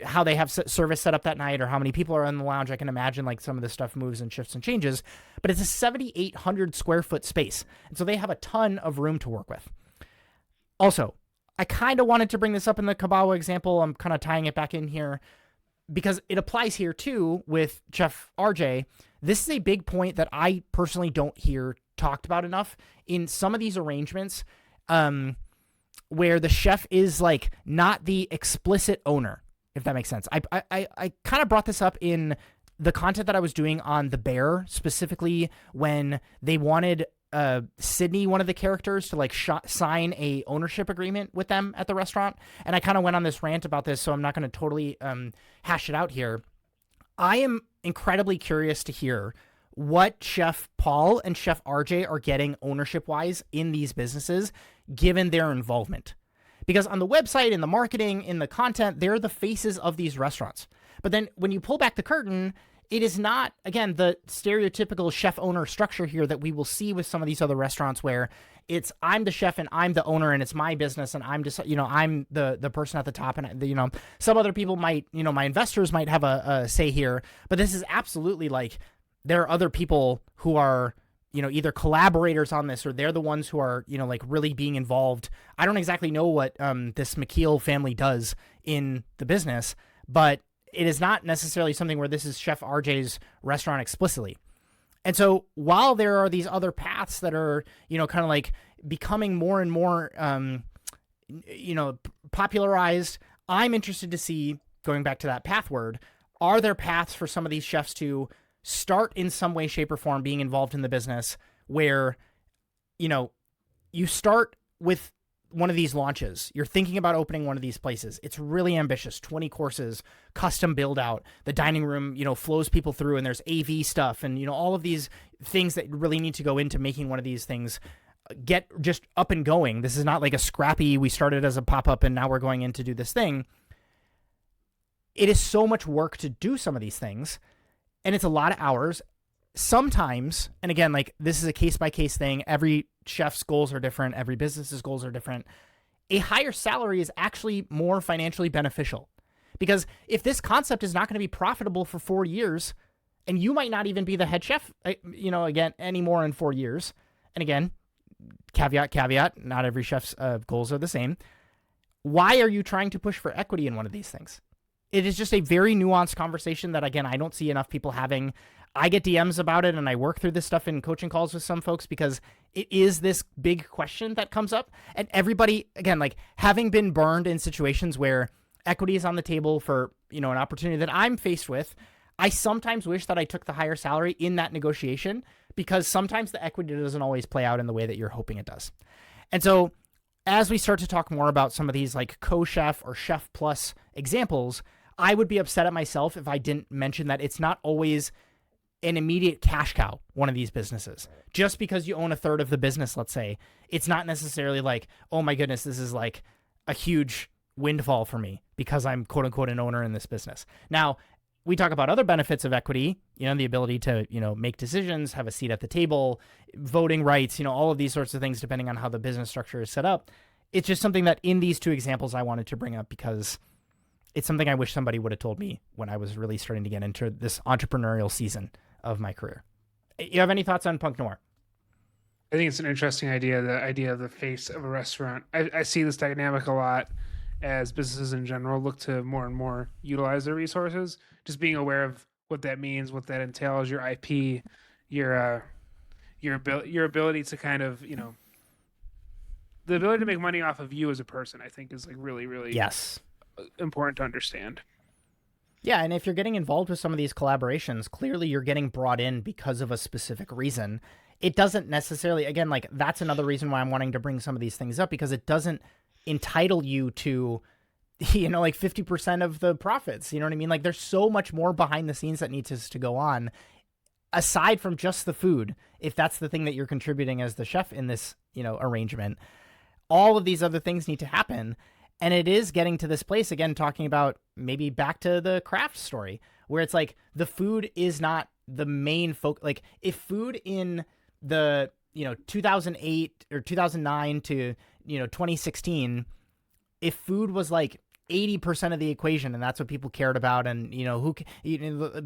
how they have service set up that night or how many people are in the lounge. I can imagine like some of this stuff moves and shifts and changes, but it's a 7,800 square foot space. And so they have a ton of room to work with. Also, I kind of wanted to bring this up in the Kabawa example. I'm kind of tying it back in here, because it applies here too with Chef RJ. This is a big point that I personally don't hear talked about enough in some of these arrangements, where the chef is like not the explicit owner, if that makes sense. I kind of brought this up in the content that I was doing on The Bear, specifically when they wanted Sydney, one of the characters, to like sign a ownership agreement with them at the restaurant. And I kind of went on this rant about this, so I'm not going to totally hash it out here. I am incredibly curious to hear what Chef Paul and Chef RJ are getting ownership-wise in these businesses, given their involvement. Because on the website, in the marketing, in the content, they're the faces of these restaurants. But then when you pull back the curtain, it is not, again, the stereotypical chef-owner structure here that we will see with some of these other restaurants, where it's I'm the chef and I'm the owner and it's my business and I'm just, I'm the person at the top, and, some other people might, my investors might have a say here, but this is absolutely like there are other people who are, either collaborators on this, or they're the ones who are, like really being involved. I don't exactly know what this McKeel family does in the business, but it is not necessarily something where this is Chef RJ's restaurant explicitly. And so while there are these other paths that are, kind of like becoming more and more, popularized, I'm interested to see, going back to that path word, are there paths for some of these chefs to start in some way, shape, or form being involved in the business, where, you start with one of these launches, you're thinking about opening one of these places. It's really ambitious, 20 courses, custom build out. The dining room, flows people through, and there's AV stuff and, all of these things that really need to go into making one of these things get just up and going. This is not like a scrappy, we started as a pop-up and now we're going in to do this thing. It is so much work to do some of these things, and it's a lot of hours. Sometimes, and again, like this is a case-by-case thing. Every chef's goals are different. Every business's goals are different. A higher salary is actually more financially beneficial, because if this concept is not going to be profitable for 4 years, and you might not even be the head chef, again, anymore in 4 years. And again, caveat, not every chef's goals are the same. Why are you trying to push for equity in one of these things? It is just a very nuanced conversation that, again, I don't see enough people having. I get DMs about it, and I work through this stuff in coaching calls with some folks, because it is this big question that comes up. And everybody, again, like having been burned in situations where equity is on the table for, an opportunity that I'm faced with, I sometimes wish that I took the higher salary in that negotiation, because sometimes the equity doesn't always play out in the way that you're hoping it does. And so as we start to talk more about some of these like co-chef or chef plus examples, I would be upset at myself if I didn't mention that it's not always an immediate cash cow, one of these businesses. Just because you own a third of the business, let's say, it's not necessarily like, oh my goodness, this is like a huge windfall for me because I'm quote unquote an owner in this business. Now, we talk about other benefits of equity, the ability to, make decisions, have a seat at the table, voting rights, all of these sorts of things, depending on how the business structure is set up. It's just something that in these two examples I wanted to bring up, because it's something I wish somebody would have told me when I was really starting to get into this entrepreneurial season of my career. You have any thoughts on Punk Noir? I think it's an interesting idea, the idea of the face of a restaurant. I see this dynamic a lot as businesses in general look to more and more utilize their resources. Just being aware of what that means, what that entails, your IP, your ability to kind of, the ability to make money off of you as a person, I think is like really, really important to understand. Yeah, and if you're getting involved with some of these collaborations, clearly you're getting brought in because of a specific reason. it doesn't necessarily, again, like that's another reason why I'm wanting to bring some of these things up, because it doesn't entitle you to, like 50% of the profits. You know what I mean? Like there's so much more behind the scenes that needs to go on aside from just the food. If that's the thing that you're contributing as the chef in this, arrangement, all of these other things need to happen. And it is getting to this place again, talking about maybe back to the craft story where it's like the food is not the main focus. Like if food in the, 2008 or 2009 to, 2016, if food was like 80% of the equation and that's what people cared about, and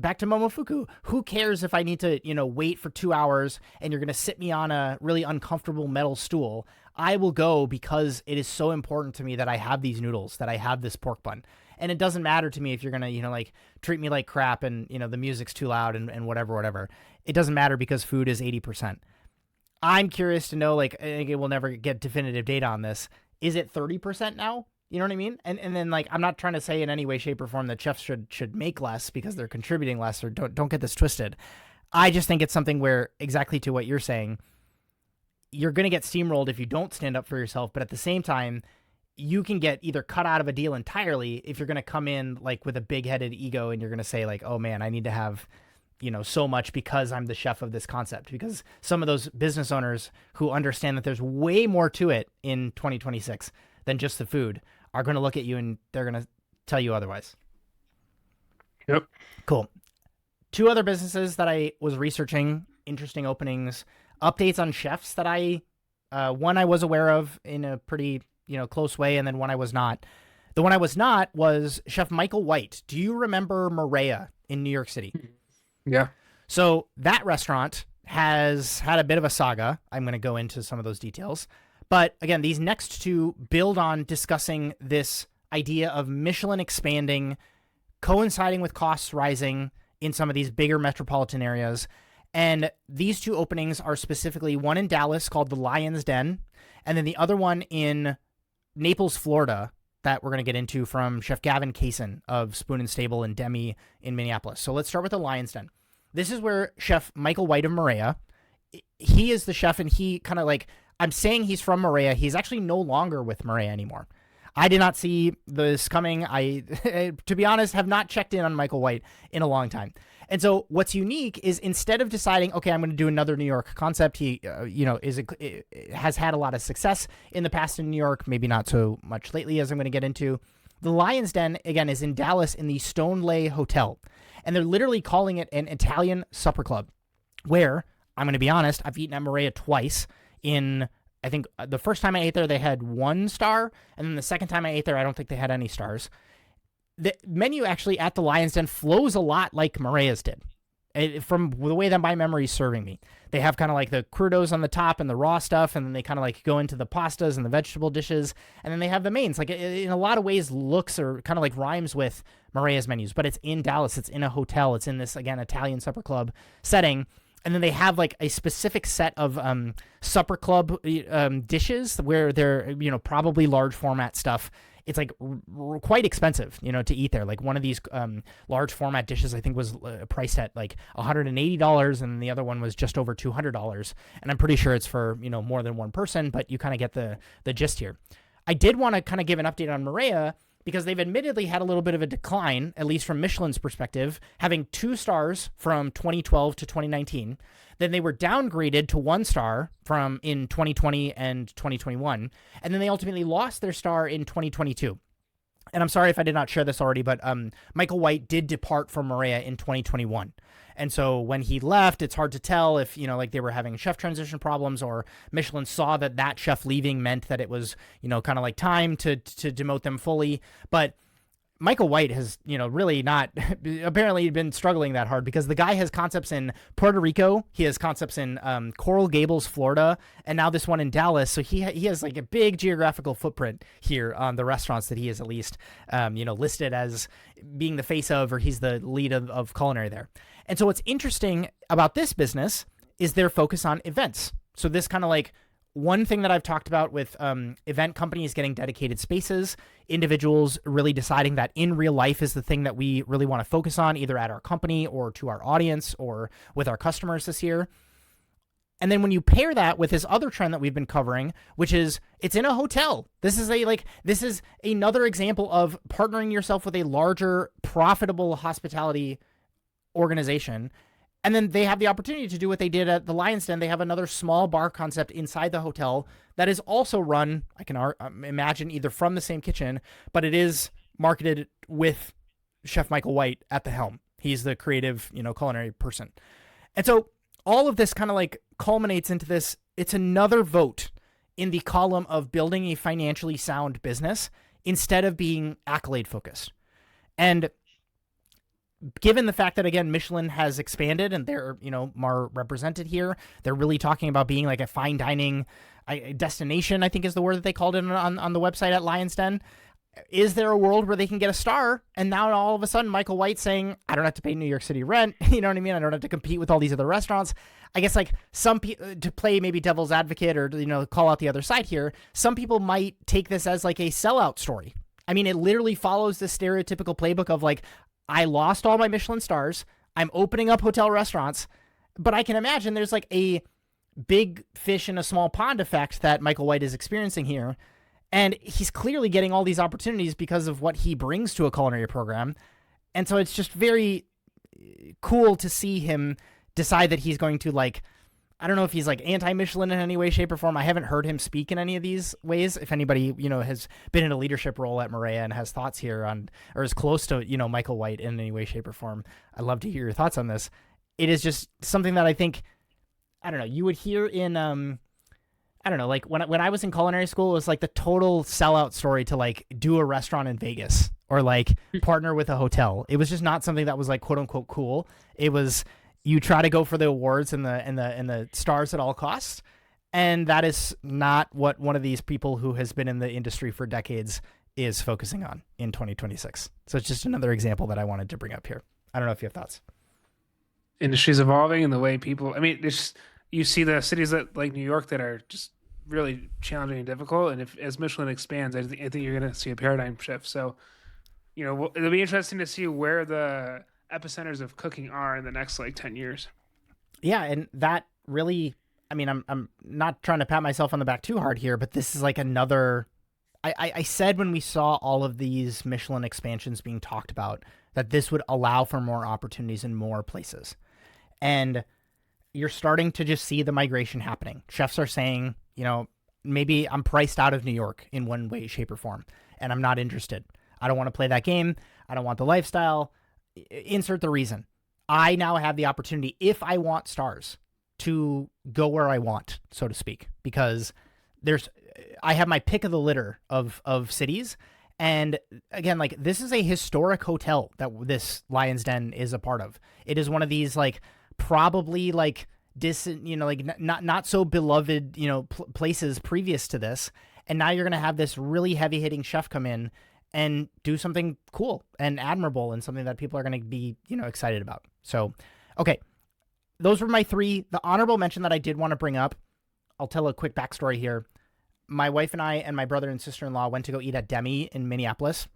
back to Momofuku, who cares if I need to wait for 2 hours and you're going to sit me on a really uncomfortable metal stool? I will go because it is so important to me that I have these noodles, that I have this pork bun. And it doesn't matter to me if you're going to like treat me like crap and the music's too loud and whatever. It doesn't matter because food is 80%. I'm curious to know, like, we'll never get definitive data on this. Is it 30% now? You know what I mean? And then, like, I'm not trying to say in any way, shape, or form that chefs should make less because they're contributing less, or don't get this twisted. I just think it's something where, exactly to what you're saying, you're going to get steamrolled if you don't stand up for yourself. But at the same time, you can get either cut out of a deal entirely if you're going to come in like with a big-headed ego and you're going to say like, oh man, I need to have, so much because I'm the chef of this concept. Because some of those business owners who understand that there's way more to it in 2026 than just the food are going to look at you and they're going to tell you otherwise. Yep. Cool. 2 other businesses that I was researching, interesting openings, updates on chefs that one I was aware of in a pretty, close way, and then one I was not. The one I was not was Chef Michael White. Do you remember Marea in New York City? Yeah. So that restaurant has had a bit of a saga. I'm going to go into some of those details. But again, these next 2 build on discussing this idea of Michelin expanding, coinciding with costs rising in some of these bigger metropolitan areas. And these 2 openings are specifically one in Dallas called the Lion's Den, and then the other one in Naples, Florida, that we're going to get into from Chef Gavin Kaysen of Spoon and Stable and Demi in Minneapolis. So let's start with the Lion's Den. This is where Chef Michael White of Marea, he is the chef, and he kind of like, I'm saying he's from Marea. He's actually no longer with Marea anymore. I did not see this coming. I, to be honest, have not checked in on Michael White in a long time. And so what's unique is instead of deciding, okay, I'm going to do another New York concept, he, has had a lot of success in the past in New York, maybe not so much lately, as I'm going to get into. The Lion's Den, again, is in Dallas in the Stoneleigh Hotel. And they're literally calling it an Italian supper club, where, I'm going to be honest, I've eaten at Marea twice. I think the first time I ate there, they had 1 star. And then the second time I ate there, I don't think they had any stars. The menu actually at the Lion's Den flows a lot like Marea's did, from the way that my memory is serving me. They have kind of like the crudos on the top and the raw stuff, and then they kind of like go into the pastas and the vegetable dishes, and then they have the mains. Like in a lot of ways looks or kind of like rhymes with Marea's menus, but it's in Dallas. It's in a hotel. It's in this, again, Italian supper club setting. And then they have like a specific set of supper club dishes where they're, probably large format stuff. It's like quite expensive, to eat there. Like one of these large format dishes, I think, was priced at like $180, and the other one was just over $200. And I'm pretty sure it's for, more than one person, but you kind of get the gist here. I did want to kind of give an update on Marea, because they've admittedly had a little bit of a decline, at least from Michelin's perspective, having 2 stars from 2012 to 2019. Then they were downgraded to 1 star in 2020 and 2021. And then they ultimately lost their star in 2022. And I'm sorry if I did not share this already, but Michael White did depart from Marea in 2021. And so when he left, it's hard to tell if, like they were having chef transition problems, or Michelin saw that chef leaving meant that it was, kind of like time to demote them fully. But Michael White has, really not apparently been struggling that hard, because the guy has concepts in Puerto Rico. He has concepts in Coral Gables, Florida, and now this one in Dallas. So he has like a big geographical footprint here on the restaurants that he is at least, listed as being the face of, or he's the lead of culinary there. And so what's interesting about this business is their focus on events. So this kind of like one thing that I've talked about with event companies getting dedicated spaces, individuals really deciding that in real life is the thing that we really want to focus on, either at our company or to our audience or with our customers this year. And then when you pair that with this other trend that we've been covering, which is it's in a hotel. This is another example of partnering yourself with a larger, profitable hospitality organization. And then they have the opportunity to do what they did at the Lion's Den. They have another small bar concept inside the hotel that is also run, I can imagine, either from the same kitchen, but it is marketed with Chef Michael White at the helm. He's the creative, culinary person. And so all of this kind of like culminates into this. It's another vote in the column of building a financially sound business instead of being accolade focused. And given the fact that, again, Michelin has expanded and they're, more represented here, they're really talking about being like a fine dining destination, I think is the word that they called it on the website at Lion's Den. Is there a world where they can get a star? And now all of a sudden, Michael White saying, I don't have to pay New York City rent. You know what I mean? I don't have to compete with all these other restaurants. I guess like some people, to play maybe devil's advocate or, call out the other side here, some people might take this as like a sellout story. I mean, it literally follows the stereotypical playbook of like, I lost all my Michelin stars. I'm opening up hotel restaurants, but I can imagine there's like a big fish in a small pond effect that Michael White is experiencing here. And he's clearly getting all these opportunities because of what he brings to a culinary program. And so it's just very cool to see him decide that he's going to like, I don't know if he's like anti-Michelin in any way, shape, or form. I haven't heard him speak in any of these ways. If anybody, has been in a leadership role at Marea and has thoughts here on, or is close to, Michael White in any way, shape, or form, I'd love to hear your thoughts on this. It is just something that I think, I don't know, you would hear in, I don't know, like when I was in culinary school, it was like the total sellout story to like do a restaurant in Vegas or like partner with a hotel. It was just not something that was like quote unquote cool. It was, you try to go for the awards and the stars at all costs. And that is not what one of these people who has been in the industry for decades is focusing on in 2026. So it's just another example that I wanted to bring up here. I don't know if you have thoughts. Industry's evolving and the way people, you see the cities that like New York that are just really challenging and difficult. And as Michelin expands, I think you're going to see a paradigm shift. So, it'll be interesting to see where the epicenters of cooking are in the next like 10 years. Yeah. And that really, I'm not trying to pat myself on the back too hard here, but this is like another, I said when we saw all of these Michelin expansions being talked about, that this would allow for more opportunities in more places. And you're starting to just see the migration happening. Chefs are saying, maybe I'm priced out of New York in one way, shape, or form, and I'm not interested. I don't want to play that game. I don't want the lifestyle. Insert the reason. I now have the opportunity, if I want stars, to go where I want, so to speak, because I have my pick of the litter of cities. And again, like this is a historic hotel that this Lion's Den is a part of. It is one of these like probably like not so beloved, places previous to this. And now you're going to have this really heavy hitting chef come in and do something cool and admirable and something that people are going to be, excited about. So, okay. Those were my three. The honorable mention that I did want to bring up, I'll tell a quick backstory here. My wife and I and my brother and sister-in-law went to go eat at Demi in Minneapolis.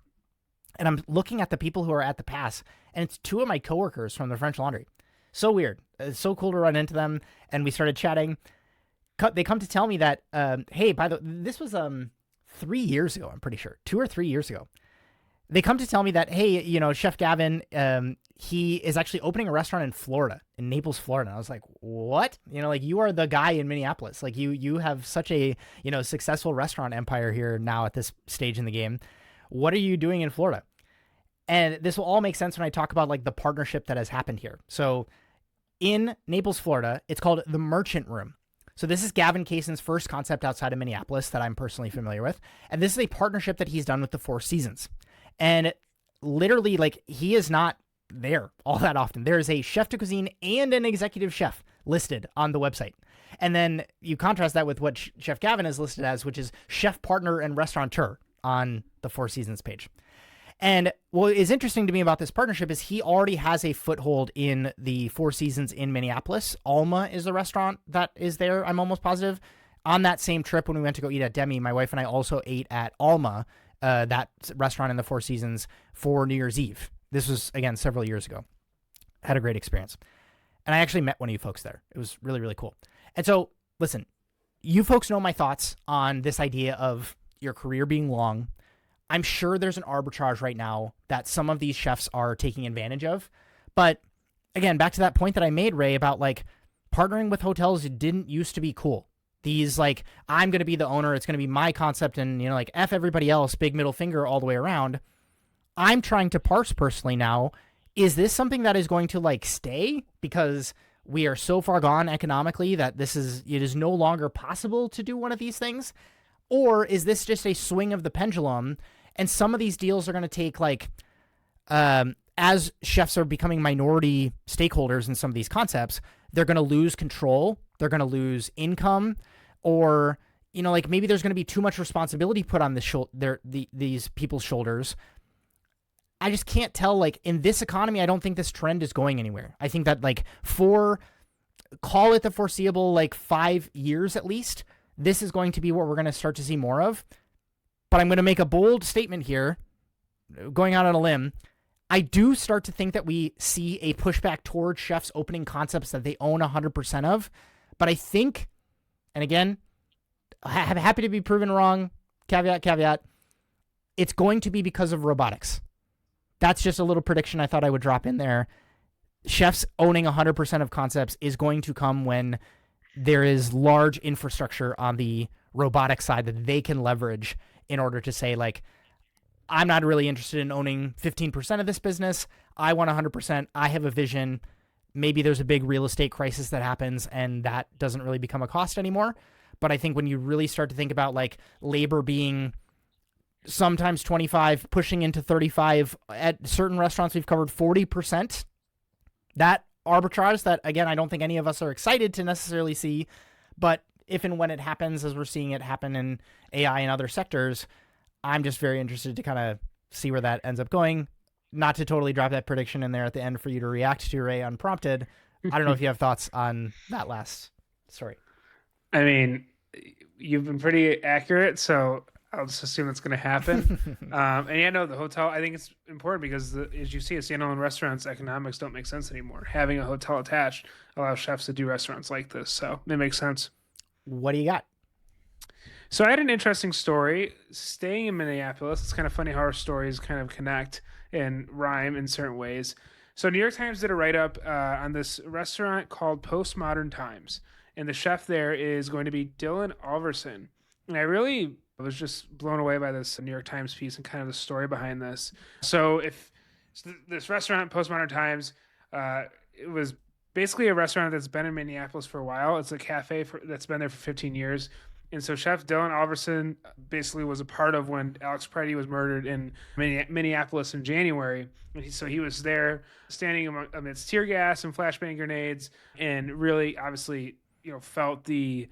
And I'm looking at the people who are at the pass, and it's two of my coworkers from the French Laundry. So weird. It's so cool to run into them. And we started chatting. They come to tell me that, hey, by the way, this was 3 years ago, I'm pretty sure. 2 or 3 years ago. They come to tell me that, hey, Chef Gavin, he is actually opening a restaurant in Florida, in Naples, Florida. And I was like, what? You are the guy in Minneapolis. Like you have such a, successful restaurant empire here now at this stage in the game. What are you doing in Florida? And this will all make sense when I talk about like the partnership that has happened here. So in Naples, Florida, it's called the Merchant Room. So this is Gavin Kaysen's first concept outside of Minneapolis that I'm personally familiar with. And this is a partnership that he's done with the Four Seasons. And literally, like, he is not there all that often. There is a chef de cuisine and an executive chef listed on the website. And then you contrast that with what Chef Gavin is listed as, which is chef partner and restaurateur on the Four Seasons page. And what is interesting to me about this partnership is he already has a foothold in the Four Seasons in Minneapolis. Alma is the restaurant that is there, I'm almost positive. On that same trip when we went to go eat at Demi, my wife and I also ate at Alma, that restaurant in the Four Seasons, for New Year's Eve. This was, again, several years ago. Had a great experience. And I actually met one of you folks there. It was really, really cool. And so, listen, you folks know my thoughts on this idea of your career being long. I'm sure there's an arbitrage right now that some of these chefs are taking advantage of. But again, back to that point that I made, Ray, about like partnering with hotels didn't used to be cool. These like, I'm going to be the owner, it's going to be my concept, and, you know, like F everybody else, big middle finger all the way around. I'm trying to parse personally now, is this something that is going to like stay because we are so far gone economically that it is no longer possible to do one of these things? Or is this just a swing of the pendulum, and some of these deals are going to take like, as chefs are becoming minority stakeholders in some of these concepts, they're going to lose control, they're going to lose income, or, you know, like maybe there's going to be too much responsibility put on these people's shoulders. I just can't tell. Like, in this economy, I don't think this trend is going anywhere. I think that like call it the foreseeable like 5 years at least, this is going to be what we're going to start to see more of. But I'm going to make a bold statement here, going out on a limb. I do start to think that we see a pushback towards chefs opening concepts that they own 100% of. But I think, and again, I'm happy to be proven wrong, caveat, it's going to be because of robotics. That's just a little prediction I thought I would drop in there. Chefs owning 100% of concepts is going to come when there is large infrastructure on the robotic side that they can leverage in order to say, like, I'm not really interested in owning 15% of this business. I want 100%. I have a vision. Maybe there's a big real estate crisis that happens and that doesn't really become a cost anymore. But I think when you really start to think about like labor being sometimes 25, pushing into 35, at certain restaurants we've covered 40%, that arbitrage that, again, I don't think any of us are excited to necessarily see. But if and when it happens, as we're seeing it happen in AI and other sectors, I'm just very interested to kind of see where that ends up going. Not to totally drop that prediction in there at the end for you to react to, Ray, unprompted. I don't know if you have thoughts on that last story. I mean, you've been pretty accurate, so I'll just assume it's going to happen. And yeah, no, the hotel, I think it's important because as you see, a standalone restaurant's economics don't make sense anymore. Having a hotel attached allows chefs to do restaurants like this, so it makes sense. What do you got? So I had an interesting story. Staying in Minneapolis, it's kind of funny how our stories kind of connect and rhyme in certain ways. So New York Times did a write-up on this restaurant called Postmodern Times, and the chef there is going to be Dylan Alverson. And I was just blown away by this New York Times piece and kind of the story behind this. So this restaurant, Postmodern Times, it was basically a restaurant that's been in Minneapolis for a while. It's a cafe that's been there for 15 years. And so Chef Dylan Alverson basically was a part of when Alex Preddy was murdered in Minneapolis in January. And so he was there standing amidst tear gas and flashbang grenades and really obviously, you know, felt the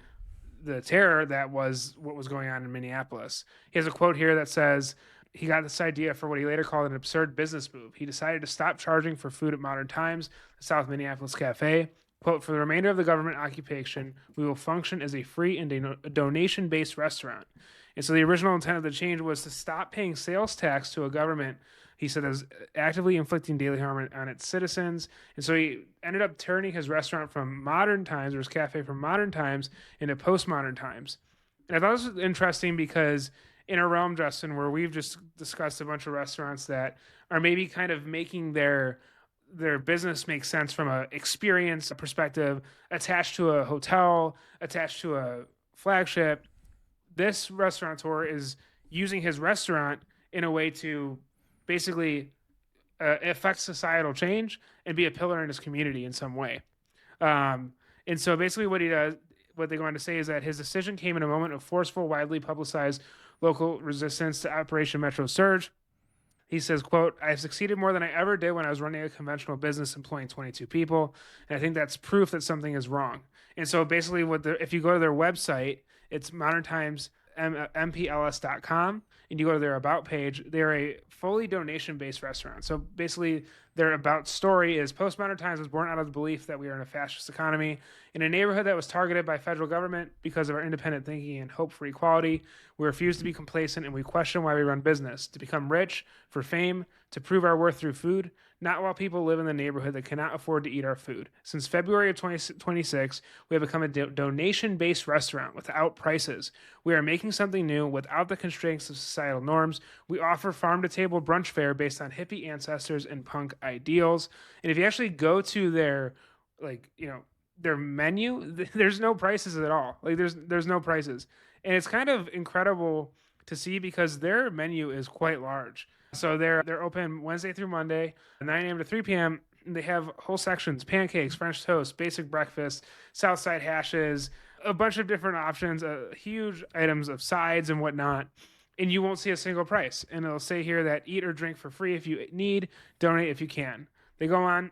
terror that was what was going on in Minneapolis. He has a quote here that says, he got this idea for what he later called an absurd business move. He decided to stop charging for food at Modern Times, the South Minneapolis Cafe. Quote, for the remainder of the government occupation, we will function as a free and a donation-based restaurant. And so the original intent of the change was to stop paying sales tax to a government, he said, as actively inflicting daily harm on its citizens. And so he ended up turning his restaurant from Modern Times, or his cafe from Modern Times, into Postmodern Times. And I thought this was interesting because in a realm, Justin, where we've just discussed a bunch of restaurants that are maybe kind of making their business make sense from a experience perspective, attached to a hotel, attached to a flagship. This restaurateur is using his restaurant in a way to basically affect societal change and be a pillar in his community in some way. And so basically what they go on to say is that his decision came in a moment of forceful, widely publicized local resistance to Operation Metro Surge. He says, quote, I have succeeded more than I ever did when I was running a conventional business employing 22 people. And I think that's proof that something is wrong. And so basically if you go to their website, it's Modern Times, mpls.com, and you go to their About page, they're a fully donation-based restaurant. So basically Their about story is Postmodern Times was born out of the belief that we are in a fascist economy, in a neighborhood that was targeted by federal government because of our independent thinking and hope for equality. We refuse to be complacent and we question why we run business, to become rich, for fame, to prove our worth through food, not while people live in the neighborhood that cannot afford to eat our food. Since February of 2026, we have become a donation-based restaurant without prices. We are making something new without the constraints of societal norms. We offer farm-to-table brunch fare based on hippie ancestors and punk ideals. And if you actually go to their, their menu, there's no prices at all. Like there's no prices, and it's kind of incredible to see because their menu is quite large. So they're open Wednesday through Monday, 9 a.m. to 3 p.m. They have whole sections: pancakes, French toast, basic breakfast, Southside hashes, a bunch of different options, huge items of sides and whatnot. And you won't see a single price. And it'll say here that eat or drink for free if you need, donate if you can. They go on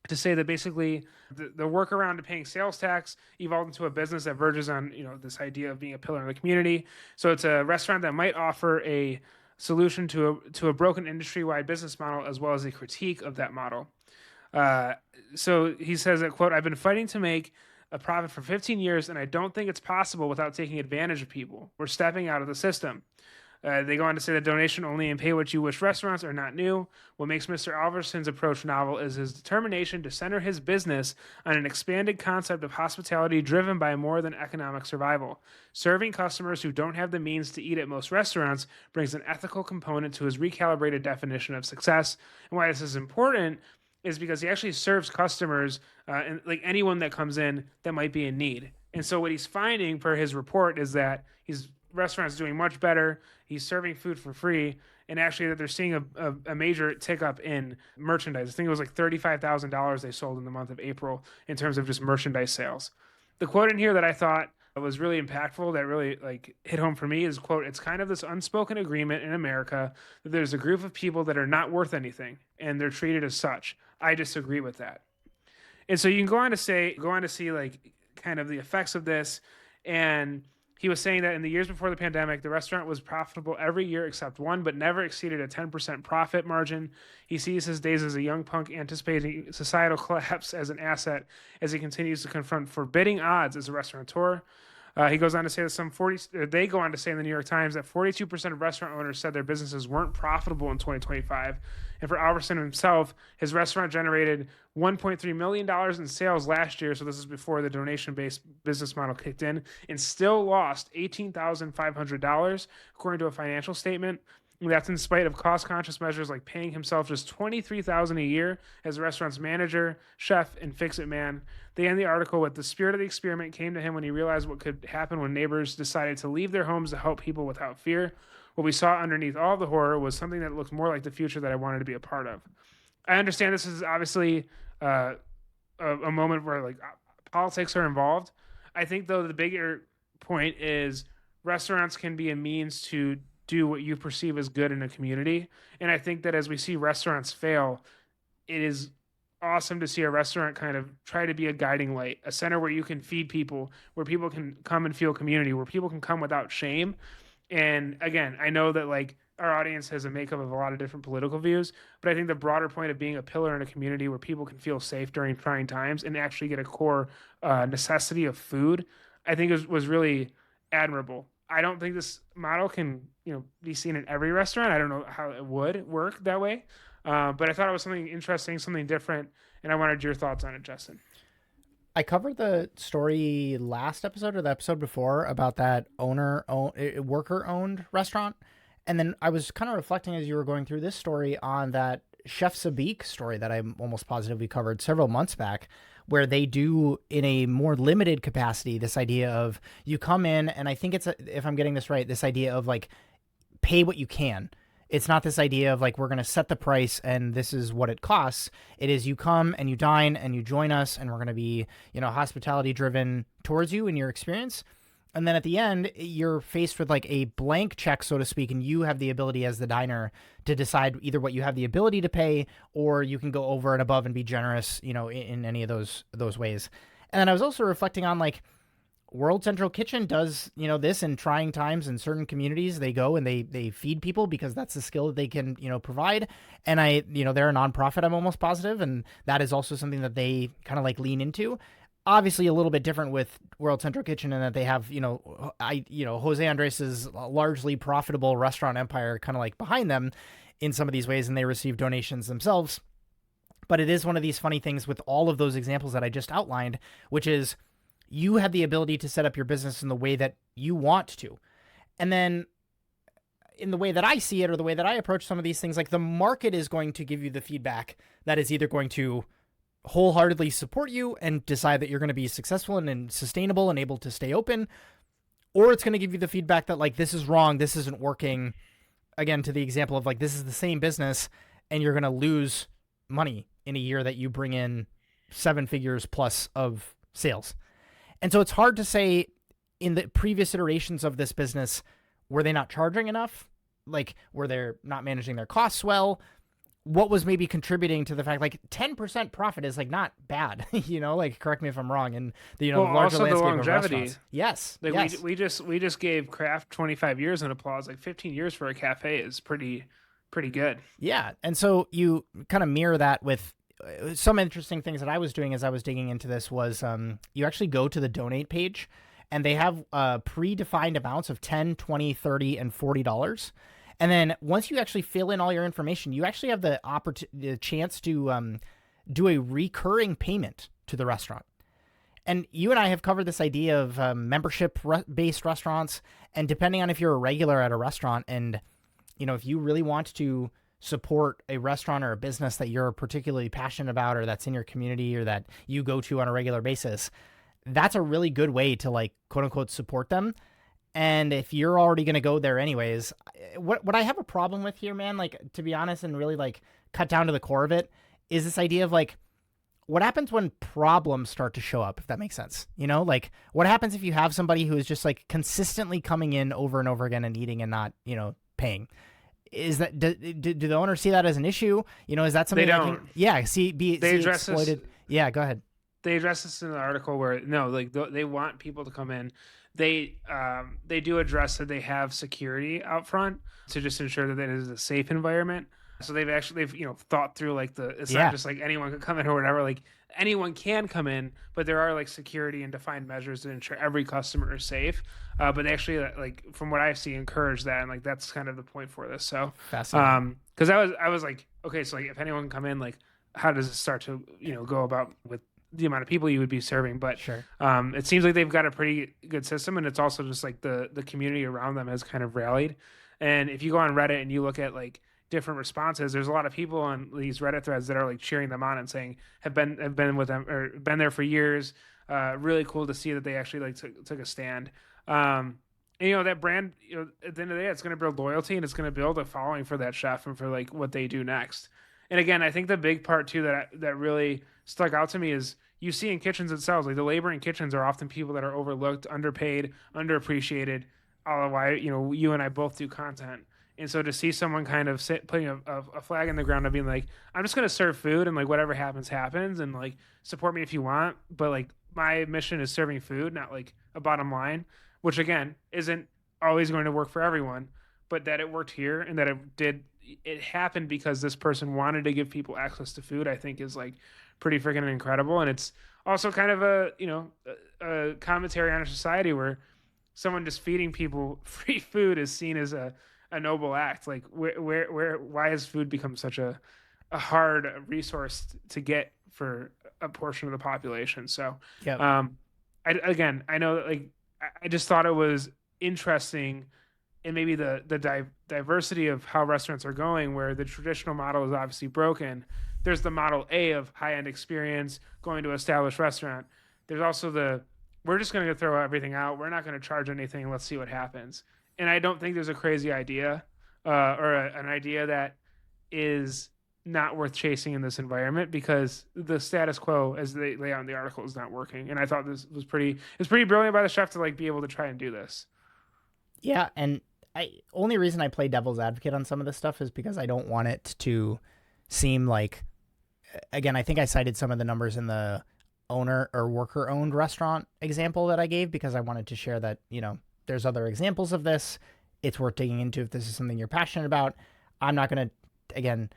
to say that basically the workaround to paying sales tax evolved into a business that verges on this idea of being a pillar in the community. So it's a restaurant that might offer a solution to a broken industry-wide business model as well as a critique of that model. So he says that, quote, "I've been fighting to make a profit for 15 years, and I don't think it's possible without taking advantage of people. We're stepping out of the system." They go on to say that donation only and pay what you wish restaurants are not new. What makes Mr. Alverson's approach novel is his determination to center his business on an expanded concept of hospitality driven by more than economic survival. Serving customers who don't have the means to eat at most restaurants brings an ethical component to his recalibrated definition of success. And why this is important is because he actually serves customers and like anyone that comes in that might be in need. And so what he's finding per his report is that his restaurant's doing much better. He's serving food for free, and actually that they're seeing a major tick up in merchandise. I think it was like $35,000 they sold in the month of April in terms of just merchandise sales. The quote in here that I thought was really impactful, that really hit home for me, is, quote, "It's kind of this unspoken agreement in America that there's a group of people that are not worth anything and they're treated as such. I disagree with that." And so you can go on to see like kind of the effects of this. And he was saying that in the years before the pandemic, the restaurant was profitable every year except one, but never exceeded a 10% profit margin. He sees his days as a young punk anticipating societal collapse as an asset as he continues to confront forbidding odds as a restaurateur. He goes on to say that they go on to say in the New York Times that 42% of restaurant owners said their businesses weren't profitable in 2025. And for Alverson himself, his restaurant generated $1.3 million in sales last year. So this is before the donation-based business model kicked in, and still lost $18,500, according to a financial statement. And that's in spite of cost-conscious measures like paying himself just $23,000 a year as a restaurant's manager, chef, and fix-it man. They end the article with, "The spirit of the experiment came to him when he realized what could happen when neighbors decided to leave their homes to help people without fear. What we saw underneath all the horror was something that looked more like the future that I wanted to be a part of." I understand this is obviously a moment where politics are involved. I think, though, the bigger point is restaurants can be a means to do what you perceive as good in a community. And I think that as we see restaurants fail, it is awesome to see a restaurant kind of try to be a guiding light, a center where you can feed people, where people can come and feel community, where people can come without shame. And again, I know that our audience has a makeup of a lot of different political views, but I think the broader point of being a pillar in a community where people can feel safe during trying times and actually get a core necessity of food, I think was really admirable. I don't think this model can, be seen in every restaurant. I don't know how it would work that way. But I thought it was something interesting, something different, and I wanted your thoughts on it, Justin. I covered the story last episode or the episode before about that worker-owned restaurant. And then I was kind of reflecting as you were going through this story on that Chef Sabik story that I'm almost positive we covered several months back, where they do in a more limited capacity this idea of you come in, and I think it's, if I'm getting this right, this idea of pay what you can. It's not this idea of we're going to set the price and this is what it costs. It is you come and you dine and you join us, and we're going to be, hospitality driven towards you and your experience. And then at the end, you're faced with a blank check, so to speak, and you have the ability as the diner to decide either what you have the ability to pay, or you can go over and above and be generous, in any of those ways. And then I was also reflecting on World Central Kitchen does, this in trying times in certain communities. They go and they feed people because that's the skill that they can, provide. And they're a nonprofit, I'm almost positive. And that is also something that they kind of like lean into. Obviously a little bit different with World Central Kitchen in that they have, Jose Andres' largely profitable restaurant empire kind of like behind them in some of these ways, and they receive donations themselves. But it is one of these funny things with all of those examples that I just outlined, which is you have the ability to set up your business in the way that you want to. And then in the way that I see it, or the way that I approach some of these things, like the market is going to give you the feedback that is either going to wholeheartedly support you and decide that you're going to be successful and sustainable and able to stay open, or it's going to give you the feedback that like, this is wrong, this isn't working. Again, to the example of like, this is the same business and you're going to lose money in a year that you bring in 7 figures plus of sales. And so it's hard to say in the previous iterations of this business, were they not charging enough? Like, were they not managing their costs well? What was maybe contributing to the fact, like 10% profit is like not bad, like correct me if I'm wrong. And the, larger also landscape the longevity. of restaurants. Yes. Like yes. we just gave Kraft 25 years in applause. Like 15 years for a cafe is pretty good. Yeah. And so you kind of mirror that with some interesting things that I was doing as I was digging into this was you actually go to the donate page and they have predefined amounts of $10, $20, $30, and $40. And then once you actually fill in all your information, you actually have the chance to do a recurring payment to the restaurant. And you and I have covered this idea of membership-based restaurants. And depending on if you're a regular at a restaurant and, if you really want to support a restaurant or a business that you're particularly passionate about or that's in your community or that you go to on a regular basis, that's a really good way to like, quote unquote, support them. And if you're already going to go there anyways, what I have a problem with here, man, like to be honest and really like cut down to the core of it is this idea of like, what happens when problems start to show up, if that makes sense? Like what happens if you have somebody who is just like consistently coming in over and over again and eating and not, paying? Is that, do the owners see that as an issue? Is that something they that don't. They address exploited? This, yeah, go ahead. They address this in the article where they want people to come in. They do address that they have security out front to just ensure that it is a safe environment. So they've thought through like it's not just like anyone can come in or whatever. Like anyone can come in, but there are like security and defined measures to ensure every customer is safe. But they actually like from what I see encourage that, and like that's kind of the point for this. So fascinating. Because I was like, okay, so like if anyone can come in, like how does it start to go about with the amount of people you would be serving? But sure. It seems like they've got a pretty good system, and it's also just like the community around them has kind of rallied. And if you go on Reddit and you look at like different responses, there's a lot of people on these Reddit threads that are like cheering them on and saying have been with them or been there for years. Really cool to see that they actually like took a stand. And that brand, at the end of the day, it's going to build loyalty and it's going to build a following for that chef and for like what they do next. And again, I think the big part too that really stuck out to me is you see in kitchens themselves, like the labor in kitchens are often people that are overlooked, underpaid, underappreciated. All of why you and I both do content. And so to see someone kind of putting a flag in the ground of being like, I'm just going to serve food and like whatever happens, happens. And like, support me if you want. But like my mission is serving food, not like a bottom line, which again, isn't always going to work for everyone, but that it worked here and that it happened because this person wanted to give people access to food, I think is like pretty freaking incredible. And it's also kind of a commentary on a society where someone just feeding people free food is seen as a noble act. Like why has food become such a hard resource to get for a portion of the population? So, yeah. I know that like, I just thought it was interesting and maybe the diversity of how restaurants are going, where the traditional model is obviously broken. There's the model A of high-end experience, going to an established restaurant. There's also we're just going to throw everything out. We're not going to charge anything. Let's see what happens. And I don't think there's a crazy idea an idea that is not worth chasing in this environment, because the status quo, as they lay out in the article, is not working. And I thought this was pretty brilliant by the chef to like be able to try and do this. Yeah, and only reason I play devil's advocate on some of this stuff is because I don't want it to seem like, again, I think I cited some of the numbers in the owner or worker owned restaurant example that I gave because I wanted to share that, there's other examples of this. It's worth digging into if this is something you're passionate about. I'm not going to, again,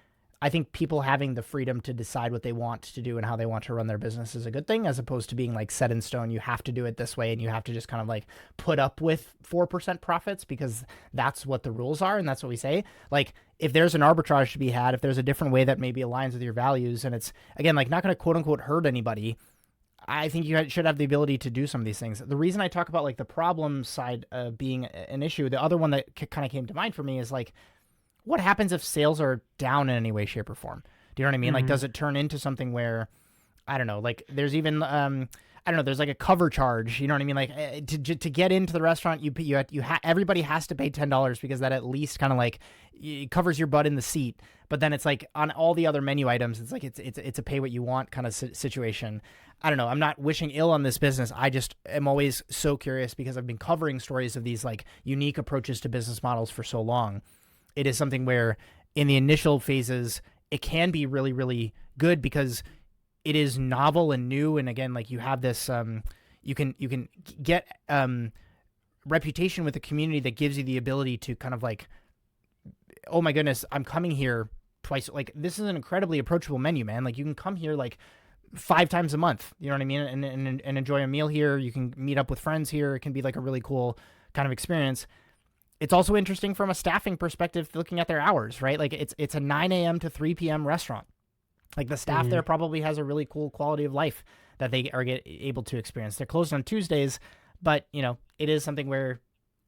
I think people having the freedom to decide what they want to do and how they want to run their business is a good thing, as opposed to being like set in stone. You have to do it this way and you have to just kind of like put up with 4% profits because that's what the rules are. And that's what we say. Like, if there's an arbitrage to be had, if there's a different way that maybe aligns with your values, and it's, again, like not going to quote unquote hurt anybody, I think you should have the ability to do some of these things. The reason I talk about like the problem side being an issue, the other one that kind of came to mind for me is like, what happens if sales are down in any way, shape, or form? Do you know what I mean? Mm-hmm. Like, does it turn into something where, I don't know, like there's even, I don't know, there's like a cover charge. You know what I mean? Like to get into the restaurant, everybody has to pay $10 because that at least kind of like covers your butt in the seat. But then it's like on all the other menu items, it's like it's a pay what you want kind of situation. I don't know. I'm not wishing ill on this business. I just am always so curious because I've been covering stories of these like unique approaches to business models for so long. It is something where in the initial phases, it can be really, really good because it is novel and new. And again, like you have this, you can get reputation with the community that gives you the ability to kind of like, oh my goodness, I'm coming here twice. Like, this is an incredibly approachable menu, man. Like, you can come here like 5 times a month, you know what I mean? And enjoy a meal here. You can meet up with friends here. It can be like a really cool kind of experience. It's also interesting from a staffing perspective, looking at their hours, right? Like it's a 9 a.m. to 3 p.m. restaurant. Like the staff there probably has a really cool quality of life that they are able to experience. They're closed on Tuesdays, but it is something where,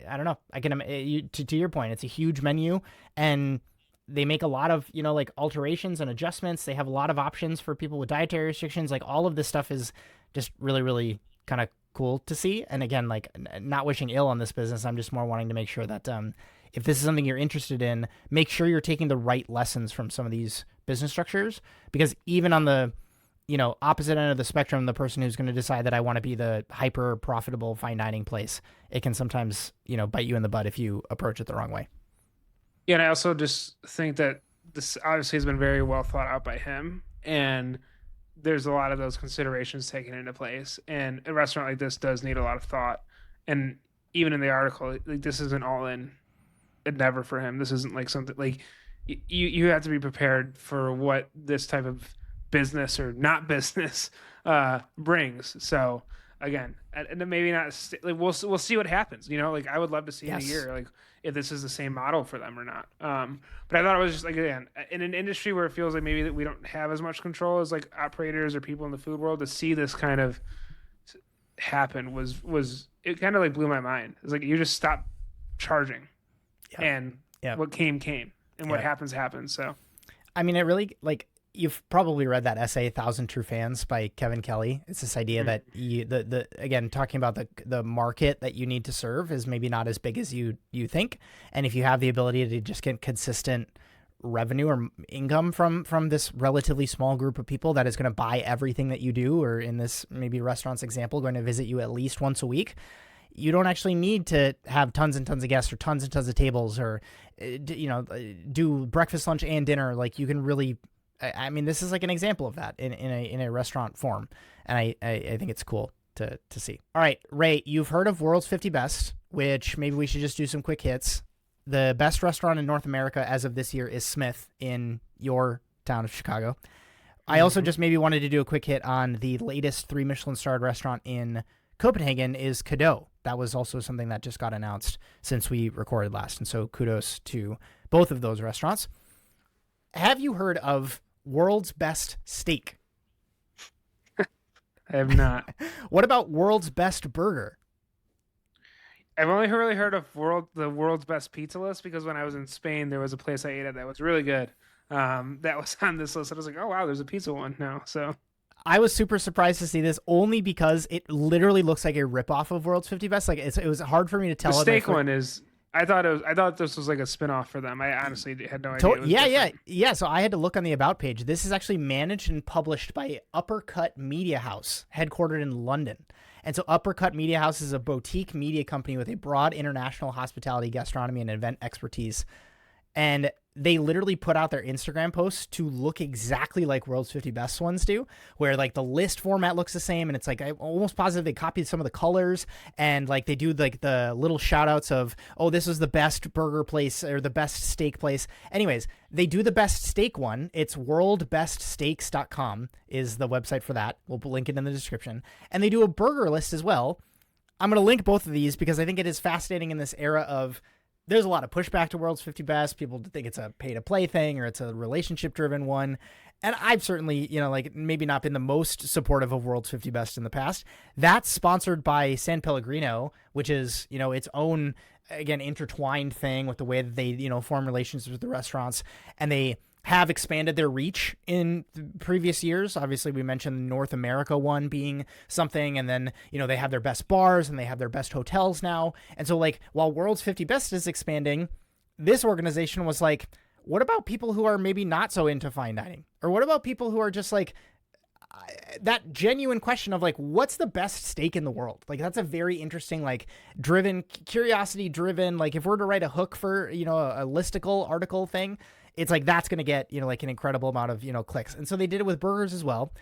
I don't know, I can, to your point, it's a huge menu and they make a lot of, like alterations and adjustments. They have a lot of options for people with dietary restrictions. Like all of this stuff is just really, really kind of cool to see. And again, like not wishing ill on this business. I'm just more wanting to make sure that if this is something you're interested in, make sure you're taking the right lessons from some of these business structures, because even on the, opposite end of the spectrum, the person who's going to decide that I want to be the hyper profitable fine dining place, it can sometimes, bite you in the butt if you approach it the wrong way. Yeah. And I also just think that this obviously has been very well thought out by him, and there's a lot of those considerations taken into place. And a restaurant like this does need a lot of thought. And even in the article, like this isn't all in endeavor for him. This isn't like something like you have to be prepared for what this type of business or not business brings. So again, and maybe not like we'll see what happens. Like I would love to see in a year like if this is the same model for them or not. But I thought it was just like, again, in an industry where it feels like maybe that we don't have as much control as like operators or people in the food world, to see this kind of happen was it kind of like blew my mind. It's like you just stop charging, and what came, and what happens. So, I mean, it really, like, you've probably read that essay, 1,000 True Fans by Kevin Kelly. It's this idea that again, talking about the market that you need to serve is maybe not as big as you think. And if you have the ability to just get consistent revenue or income from this relatively small group of people that is going to buy everything that you do, or in this maybe restaurant's example, going to visit you at least once a week, you don't actually need to have tons and tons of guests or tons and tons of tables or, do breakfast, lunch, and dinner. Like you can really, I mean, this is like an example of that in a restaurant form. And I think it's cool to see. All right, Ray, you've heard of World's 50 Best, which maybe we should just do some quick hits. The best restaurant in North America as of this year is Smyth in your town of Chicago. I also just maybe wanted to do a quick hit on the latest 3 Michelin starred restaurant in Copenhagen is Kadeau. That was also something that just got announced since we recorded last. And so kudos to both of those restaurants. Have you heard of World's Best Steak? I have not. What about World's Best Burger? I've only really heard of the world's best pizza list because when I was in Spain, there was a place I ate at that was really good. That was on this list. I was like, oh wow, there's a pizza one now. So I was super surprised to see this only because it literally looks like a ripoff of World's 50 Best. Like it was hard for me to tell. The steak one is. I thought this was like a spinoff for them. I honestly had no idea. Yeah. So I had to look on the About page. This is actually managed and published by Uppercut Media House, headquartered in London. And so Uppercut Media House is a boutique media company with a broad international hospitality, gastronomy, and event expertise. And they literally put out their Instagram posts to look exactly like World's 50 Best ones do, where like the list format looks the same. And it's like, I'm almost positive they copied some of the colors, and like they do like the little shout outs of, oh, this is the best burger place or the best steak place. Anyways, they do the best steak one. It's worldbeststeaks.com is the website for that. We'll link it in the description. And they do a burger list as well. I'm going to link both of these because I think it is fascinating in this era of, there's a lot of pushback to World's 50 Best. People think it's a pay-to-play thing or it's a relationship-driven one. And I've certainly, like maybe not been the most supportive of World's 50 Best in the past. That's sponsored by San Pellegrino, which is, its own, again, intertwined thing with the way that they, form relationships with the restaurants. And they have expanded their reach in previous years. Obviously, we mentioned the North America one being something, and then, they have their best bars and they have their best hotels now. And so, like, while World's 50 Best is expanding, this organization was like, what about people who are maybe not so into fine dining? Or what about people who are just like, that genuine question of like, what's the best steak in the world? Like, that's a very interesting, like, curiosity driven, like, if we're to write a hook for, a listicle article thing, it's like, that's going to get, like an incredible amount of, clicks. And so they did it with burgers as well.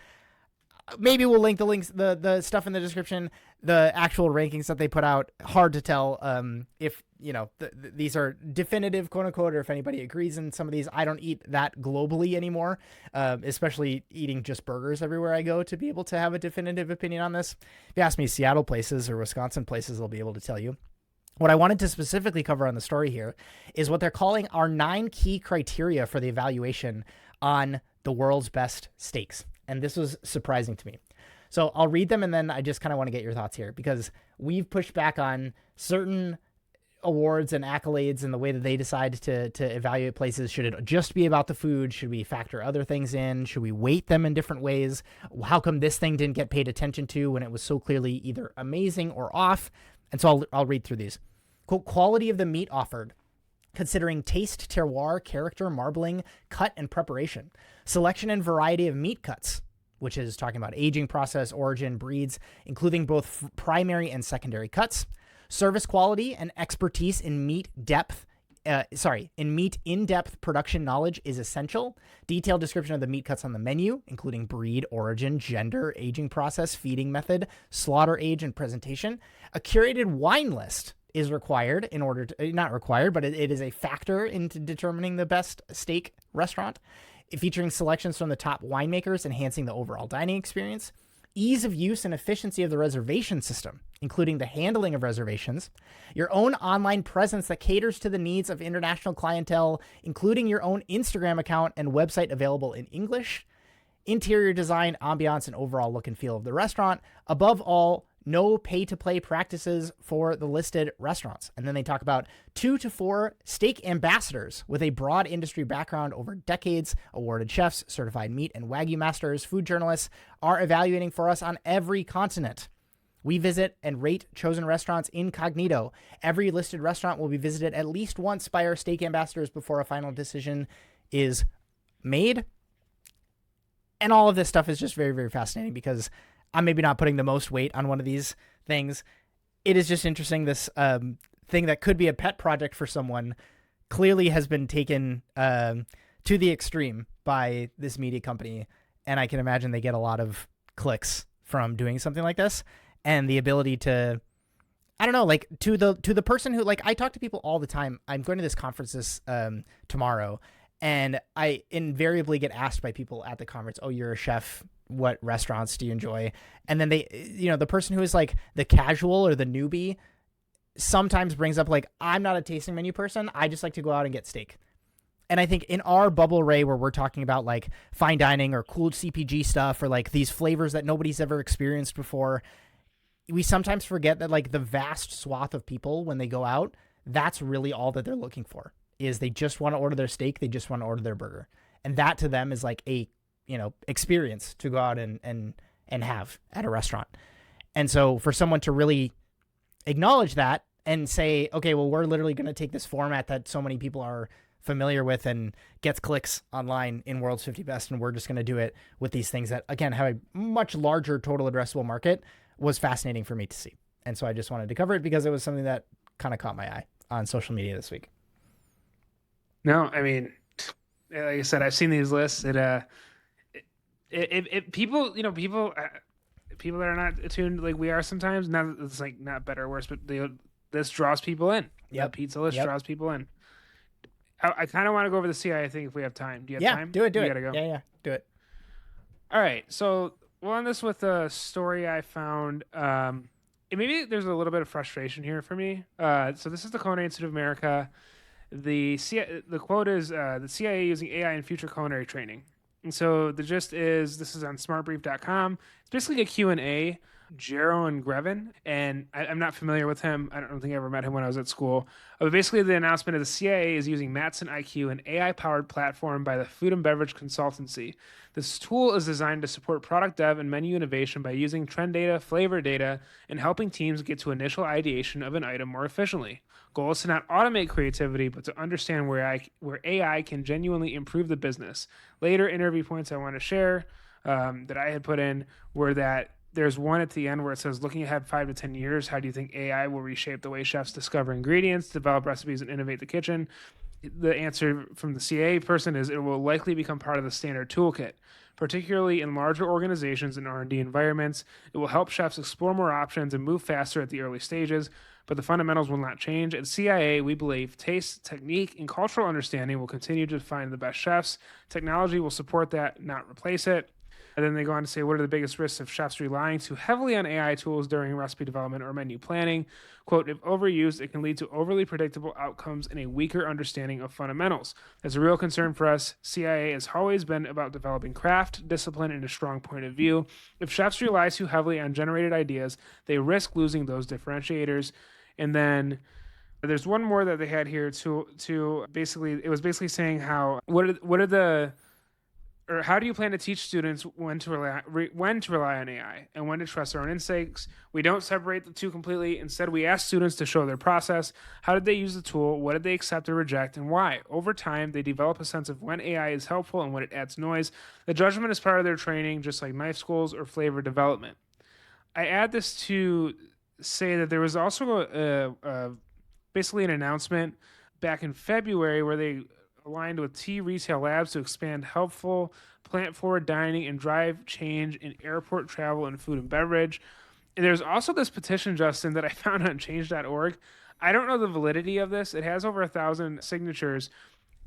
Maybe we'll link the stuff in the description, the actual rankings that they put out. Hard to tell if, these are definitive, quote unquote, or if anybody agrees in some of these. I don't eat that globally anymore, especially eating just burgers everywhere I go to be able to have a definitive opinion on this. If you ask me Seattle places or Wisconsin places, I'll be able to tell you. What I wanted to specifically cover on the story here is what they're calling our 9 key criteria for the evaluation on the world's best steaks. And this was surprising to me. So I'll read them, and then I just kind of want to get your thoughts here, because we've pushed back on certain awards and accolades and the way that they decide to evaluate places. Should it just be about the food? Should we factor other things in? Should we weight them in different ways? How come this thing didn't get paid attention to when it was so clearly either amazing or off? And so I'll read through these. Quote, quality of the meat offered, considering taste, terroir, character, marbling, cut, and preparation. Selection and variety of meat cuts, which is talking about aging process, origin, breeds, including both primary and secondary cuts. Service quality and expertise in meat in-depth production knowledge is essential. Detailed description of the meat cuts on the menu, including breed, origin, gender, aging process, feeding method, slaughter age, and presentation. A curated wine list is required in order to, not required, but it is a factor into determining the best steak restaurant, featuring selections from the top winemakers, enhancing the overall dining experience. Ease of use and efficiency of the reservation system, including the handling of reservations, your own online presence that caters to the needs of international clientele, including your own Instagram account and website available in English, interior design, ambiance, and overall look and feel of the restaurant. Above all, no pay-to-play practices for the listed restaurants. And then they talk about 2 to 4 steak ambassadors with a broad industry background over decades, awarded chefs, certified meat and Wagyu masters, food journalists are evaluating for us on every continent. We visit and rate chosen restaurants incognito. Every listed restaurant will be visited at least once by our steak ambassadors before a final decision is made. And all of this stuff is just very, very fascinating, because I'm maybe not putting the most weight on one of these things. It is just interesting. This thing that could be a pet project for someone clearly has been taken to the extreme by this media company. And I can imagine they get a lot of clicks from doing something like this, and the ability to, I don't know, like to the person who, like, I talk to people all the time. I'm going to this conference this tomorrow, and I invariably get asked by people at the conference, oh, you're a chef, what restaurants do you enjoy? And then they, the person who is like the casual or the newbie sometimes brings up like, I'm not a tasting menu person. I just like to go out and get steak. And I think in our bubble, Ray, where we're talking about like fine dining or cool CPG stuff, or like these flavors that nobody's ever experienced before, we sometimes forget that like the vast swath of people, when they go out, that's really all that they're looking for, is they just want to order their steak. They just want to order their burger. And that to them is like a, experience to go out and have at a restaurant. And so for someone to really acknowledge that and say, okay, well, we're literally going to take this format that so many people are familiar with and gets clicks online in World's 50 Best, and we're just going to do it with these things that, again, have a much larger total addressable market, was fascinating for me to see. And so I just wanted to cover it because it was something that kind of caught my eye on social media this week. No, I mean, like I said, I've seen these lists. People, people that are not attuned like we are sometimes. Not it's like not better or worse, but this draws people in. That Yep. pizza list Yep. draws people in. I kind of want to go over the CIA thing if we have time. Do you have Yeah. time? Do it. Do You it. gotta go. Yeah. Yeah. Do it. All right, so we'll end this with a story I found. And maybe there's a little bit of frustration here for me. So this is the Culinary Institute of America. The quote is the CIA using AI in future culinary training. And so the gist is this is on smartbrief.com. It's basically a Q&A. Jero and Gavin, and I'm not familiar with him. I don't think I ever met him when I was at school. But basically, the announcement of the CIA is using Matson IQ, an AI-powered platform by the Food and Beverage Consultancy. This tool is designed to support product dev and menu innovation by using trend data, flavor data, and helping teams get to initial ideation of an item more efficiently. Goal is to not automate creativity, but to understand where AI can genuinely improve the business. Later interview points I want to share that I had put in were that there's one at the end where it says, looking ahead 5 to 10 years, how do you think AI will reshape the way chefs discover ingredients, develop recipes, and innovate the kitchen? The answer from the CA person is it will likely become part of the standard toolkit, particularly in larger organizations and R&D environments. It will help chefs explore more options and move faster at the early stages, but the fundamentals will not change. At CIA, we believe taste, technique, and cultural understanding will continue to define the best chefs. Technology will support that, not replace it. And then they go on to say, what are the biggest risks of chefs relying too heavily on AI tools during recipe development or menu planning? Quote, if overused, it can lead to overly predictable outcomes and a weaker understanding of fundamentals. That's a real concern for us. CIA has always been about developing craft, discipline, and a strong point of view. If chefs rely too heavily on generated ideas, they risk losing those differentiators. And then there's one more that they had here to basically, it was basically saying how, what are the, or how do you plan to teach students when to rely on AI and when to trust their own instincts? We don't separate the two completely. Instead, we ask students to show their process. How did they use the tool? What did they accept or reject, and why? Over time, they develop a sense of when AI is helpful and when it adds noise. The judgment is part of their training, just like knife schools or flavor development. I add this to say that there was also basically an announcement back in February where they aligned with T Retail Labs to expand helpful plant forward dining and drive change in airport travel and food and beverage. And there's also this petition, Justin, that I found on change.org. I don't know the validity of this. It has over 1,000 signatures,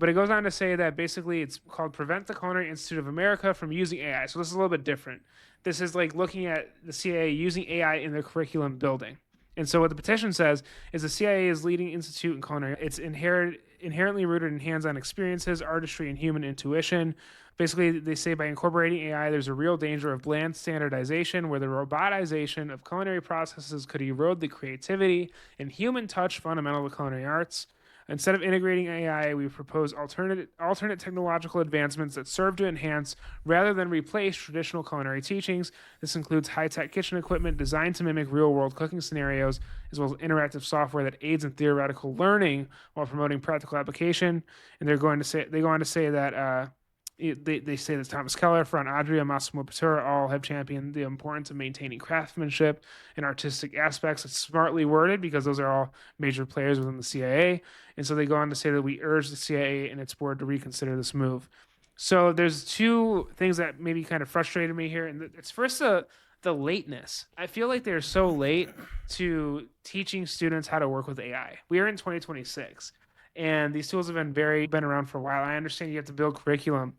but it goes on to say that basically it's called Prevent the Culinary Institute of America from Using AI. So this is a little bit different. This is like looking at the CIA using AI in their curriculum building. And so what the petition says is the CIA is leading institute in culinary. It's inherently rooted in hands-on experiences, artistry, and human intuition. Basically, they say by incorporating AI, there's a real danger of bland standardization where the robotization of culinary processes could erode the creativity and human touch fundamental to culinary arts. Instead of integrating AI, we propose alternate technological advancements that serve to enhance rather than replace traditional culinary teachings. This includes high-tech kitchen equipment designed to mimic real-world cooking scenarios, as well as interactive software that aids in theoretical learning while promoting practical application. And they go on to say that they say that Thomas Keller, Fran Adria, Massimo Bottura all have championed the importance of maintaining craftsmanship and artistic aspects. It's smartly worded because those are all major players within the CIA. And so they go on to say that we urge the CIA and its board to reconsider this move. So there's two things that maybe kind of frustrated me here. And it's first the lateness. I feel like they're so late to teaching students how to work with AI. We are in 2026. And these tools have been around for a while. I understand you have to build curriculum.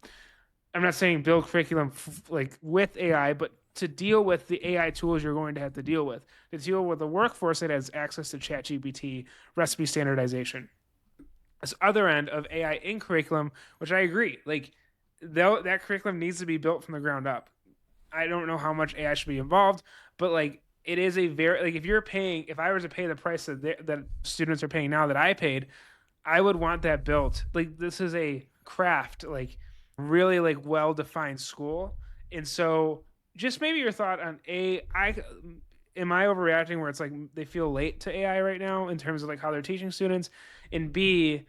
I'm not saying build curriculum like with AI, but to deal with the AI tools you're going to have to deal with the workforce that has access to ChatGPT, recipe standardization. This other end of AI in curriculum, which I agree, like that curriculum needs to be built from the ground up. I don't know how much AI should be involved, but like it is a very like if I was to pay the price that students are paying now that I paid, I would want that built. Like this is a craft, like really like well-defined school. And so just maybe your thought on am I overreacting where it's like they feel late to AI right now in terms of like how they're teaching students? And B,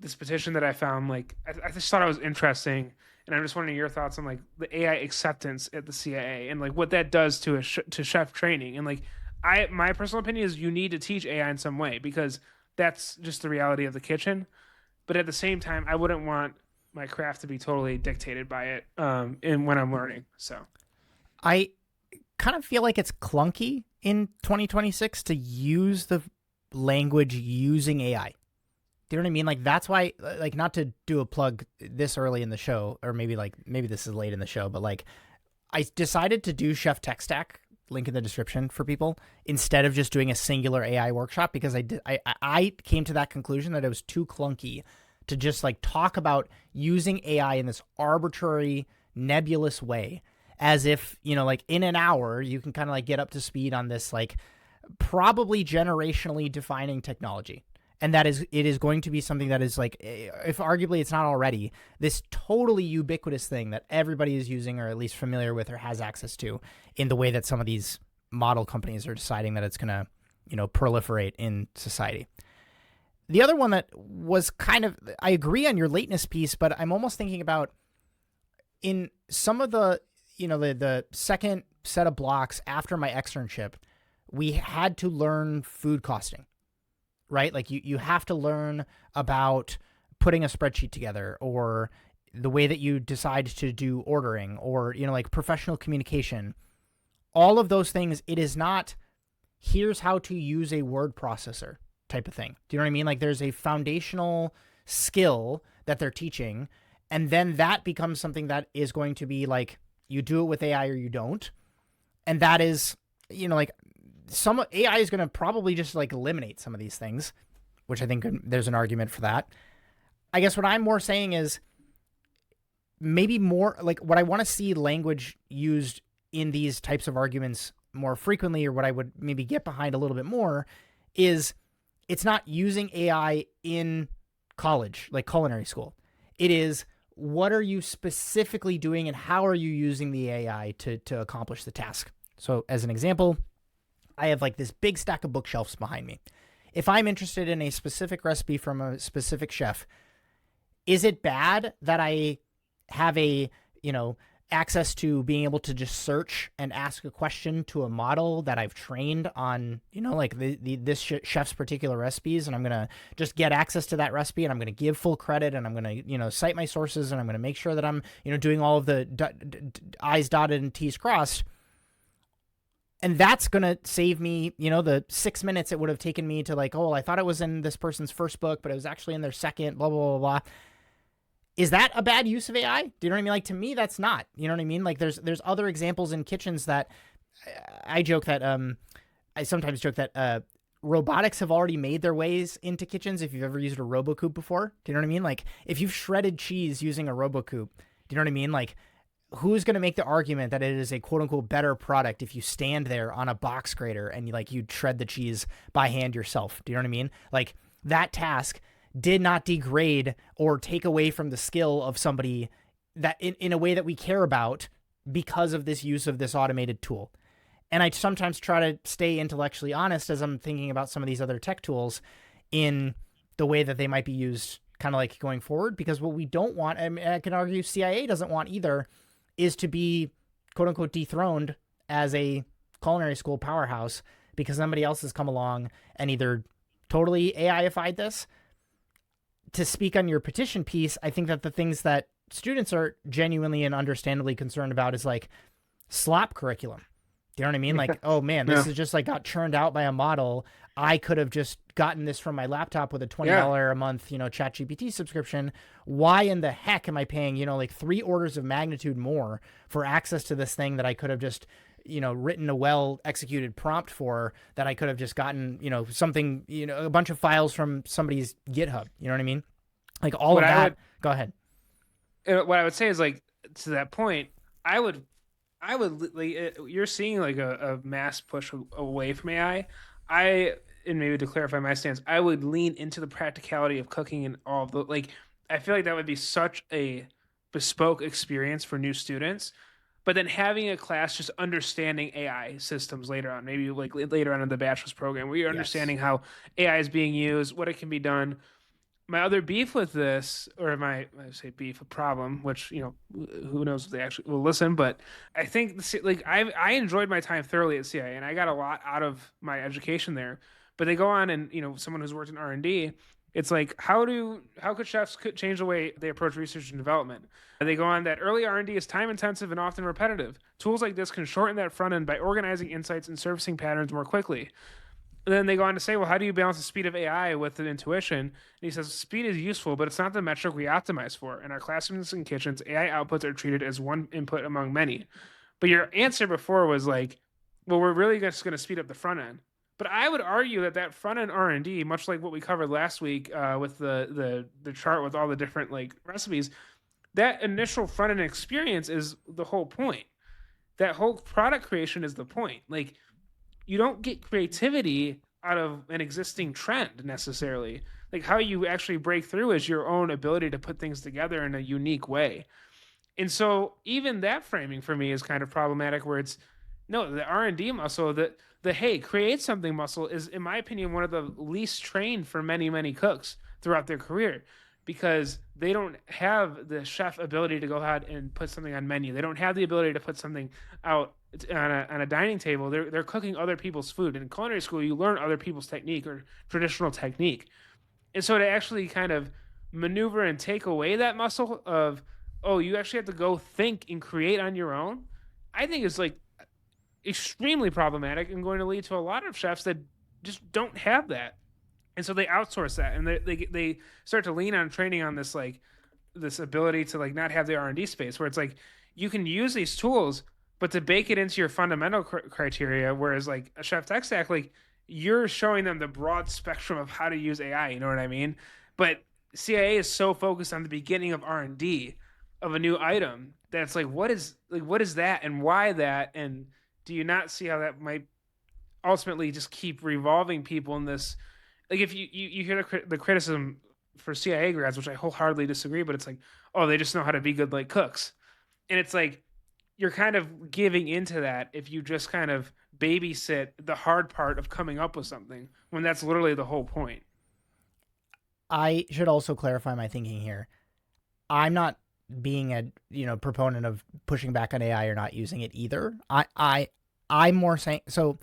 this petition that I found, like I just thought it was interesting. And I'm just wondering your thoughts on like the AI acceptance at the CIA and like what that does to to chef training. And like my personal opinion is you need to teach AI in some way because that's just the reality of the kitchen. but at the same time, I wouldn't want my craft to be totally dictated by it and when I'm learning. So I kind of feel like it's clunky in 2026 to use the language using AI. Do you know what I mean? Like, that's why, like, not to do a plug this early in the show, or maybe this is late in the show, but like, I decided to do Chef Tech Stack, link in the description for people, instead of just doing a singular AI workshop, because I came to that conclusion that it was too clunky to just like talk about using AI in this arbitrary, nebulous way, as if, you know, like in an hour you can kind of like get up to speed on this like probably generationally defining technology. And it is going to be something that is like, if arguably it's not already, this totally ubiquitous thing that everybody is using or at least familiar with or has access to, in the way that some of these model companies are deciding that it's going to, you know, proliferate in society. The other one that was kind of, I agree on your lateness piece, but I'm almost thinking about in some of the, you know, the second set of blocks after my externship, we had to learn food costing. Right? Like you have to learn about putting a spreadsheet together, or the way that you decide to do ordering, or, you know, like professional communication. All of those things, it is not, here's how to use a word processor type of thing. Do you know what I mean? Like there's a foundational skill that they're teaching, and then that becomes something that is going to be like, you do it with AI or you don't. And that is, you know, like, some AI is going to probably just like eliminate some of these things, which I think there's an argument for that. I guess what I'm more saying is maybe more like what I want to see language used in these types of arguments more frequently, or what I would maybe get behind a little bit more, is it's not using AI in college, like culinary school. It is, what are you specifically doing and how are you using the AI to accomplish the task? So as an example, I have like this big stack of bookshelves behind me. If I'm interested in a specific recipe from a specific chef, is it bad that I have a, you know, access to being able to just search and ask a question to a model that I've trained on, you know, like this chef's particular recipes, and I'm going to just get access to that recipe, and I'm going to give full credit, and I'm going to, you know, cite my sources, and I'm going to make sure that I'm, you know, doing all of the I's dotted and T's crossed. And that's going to save me, you know, the 6 minutes it would have taken me to like, oh, I thought it was in this person's first book, but it was actually in their second, blah, blah, blah, blah. Is that a bad use of AI? Do you know what I mean? Like, to me, that's not. You know what I mean? Like, there's other examples in kitchens that I joke that, I sometimes joke that robotics have already made their ways into kitchens. If you've ever used a RoboCoupe before, do you know what I mean? Like, if you've shredded cheese using a RoboCoupe, do you know what I mean? Like, who's going to make the argument that it is a quote unquote better product if you stand there on a box grater and you shred the cheese by hand yourself? Do you know what I mean? Like, that task did not degrade or take away from the skill of somebody that in a way that we care about because of this use of this automated tool. And I sometimes try to stay intellectually honest as I'm thinking about some of these other tech tools in the way that they might be used kind of like going forward, because what we don't want, I mean, I can argue CIA doesn't want either, is to be quote unquote dethroned as a culinary school powerhouse because somebody else has come along and either totally AIified this. To speak on your petition piece, I think that the things that students are genuinely and understandably concerned about is like slop curriculum. Do you know what I mean? Like, oh man, this is just like got churned out by a model. I could have just gotten this from my laptop with a $20 a month, you know, ChatGPT subscription. Why in the heck am I paying, you know, like 3 orders of magnitude more for access to this thing that I could have just, you know, written a well-executed prompt for, that I could have just gotten, you know, something, you know, a bunch of files from somebody's GitHub. You know what I mean? Like all of that. Go ahead. What I would say is, like, to that point, I would like, you're seeing like a mass push away from AI. And maybe to clarify my stance, I would lean into the practicality of cooking and all of the, like, I feel like that would be such a bespoke experience for new students. But then having a class just understanding AI systems later on, maybe like later on in the bachelor's program, where you're understanding how AI is being used, what it can be done. My other beef with this, or I say beef, a problem, which, you know, who knows if they actually will listen, but I think, like, I enjoyed my time thoroughly at CIA, and I got a lot out of my education there. But they go on, and, you know, someone who's worked in R&D, It's like how could chefs change the way they approach research and development? And they go on that early R&D is time intensive and often repetitive. Tools like this can shorten that front end by organizing insights and surfacing patterns more quickly. And then they go on to say, well, how do you balance the speed of AI with the intuition? And he says, speed is useful, but it's not the metric we optimize for. In our classrooms and kitchens, AI outputs are treated as one input among many. But your answer before was like, well, we're really just going to speed up the front end. But I would argue that front end R&D, much like what we covered last week with the chart with all the different like recipes, that initial front end experience is the whole point. That whole product creation is the point. Like, you don't get creativity out of an existing trend necessarily. Like, how you actually break through is your own ability to put things together in a unique way. And so even that framing for me is kind of problematic, where it's no, the R&D muscle, the hey, create something muscle is, in my opinion, one of the least trained for many cooks throughout their career, because they don't have the chef ability to go ahead and put something on menu. They don't have the ability to put something out on a dining table. They're cooking other people's food. In culinary school, you learn other people's technique or traditional technique. And so to actually kind of maneuver and take away that muscle of, oh, you actually have to go think and create on your own, I think is like extremely problematic and going to lead to a lot of chefs that just don't have that. And so they outsource that, and they start to lean on training on this like this ability to like not have the R&D space, where it's like you can use these tools, but to bake it into your fundamental criteria. Whereas like a chef tech stack, like you're showing them the broad spectrum of how to use AI. You know what I mean? But CIA is so focused on the beginning of R&D of a new item that's like what is that and why that, and do you not see how that might ultimately just keep revolving people in this? Like if you hear the criticism for CIA grads, which I wholeheartedly disagree, but it's like, oh, they just know how to be good like cooks. And it's like, you're kind of giving into that if you just kind of babysit the hard part of coming up with something, when that's literally the whole point. I should also clarify my thinking here. I'm not being a proponent of pushing back on AI or not using it either. I'm more saying, so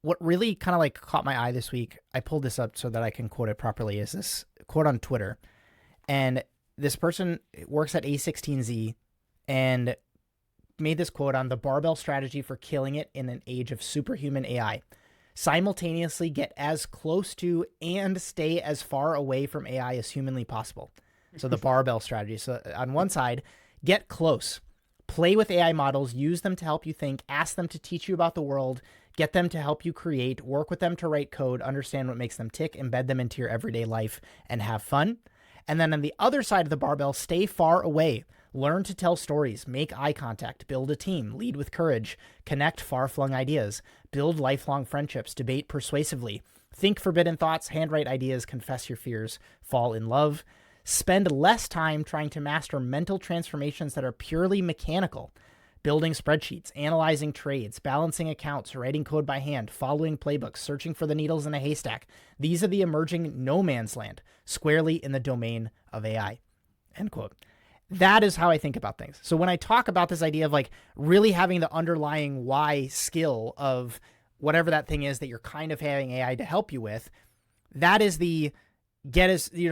what really kind of like caught my eye this week, I pulled this up so that I can quote it properly, is this quote on Twitter. And this person works at A16Z and made this quote on the barbell strategy for killing it in an age of superhuman AI. Simultaneously get as close to and stay as far away from AI as humanly possible. So the barbell strategy. So on one side, get close. Play with AI models, use them to help you think, ask them to teach you about the world, get them to help you create, work with them to write code, understand what makes them tick, embed them into your everyday life, and have fun. And then on the other side of the barbell, stay far away. Learn to tell stories, make eye contact, build a team, lead with courage, connect far-flung ideas, build lifelong friendships, debate persuasively, think forbidden thoughts, handwrite ideas, confess your fears, fall in love. Spend less time trying to master mental transformations that are purely mechanical. Building spreadsheets, analyzing trades, balancing accounts, writing code by hand, following playbooks, searching for the needles in a haystack. These are the emerging no man's land, squarely in the domain of AI. End quote. That is how I think about things. So when I talk about this idea of like really having the underlying why skill of whatever that thing is that you're kind of having AI to help you with, that is the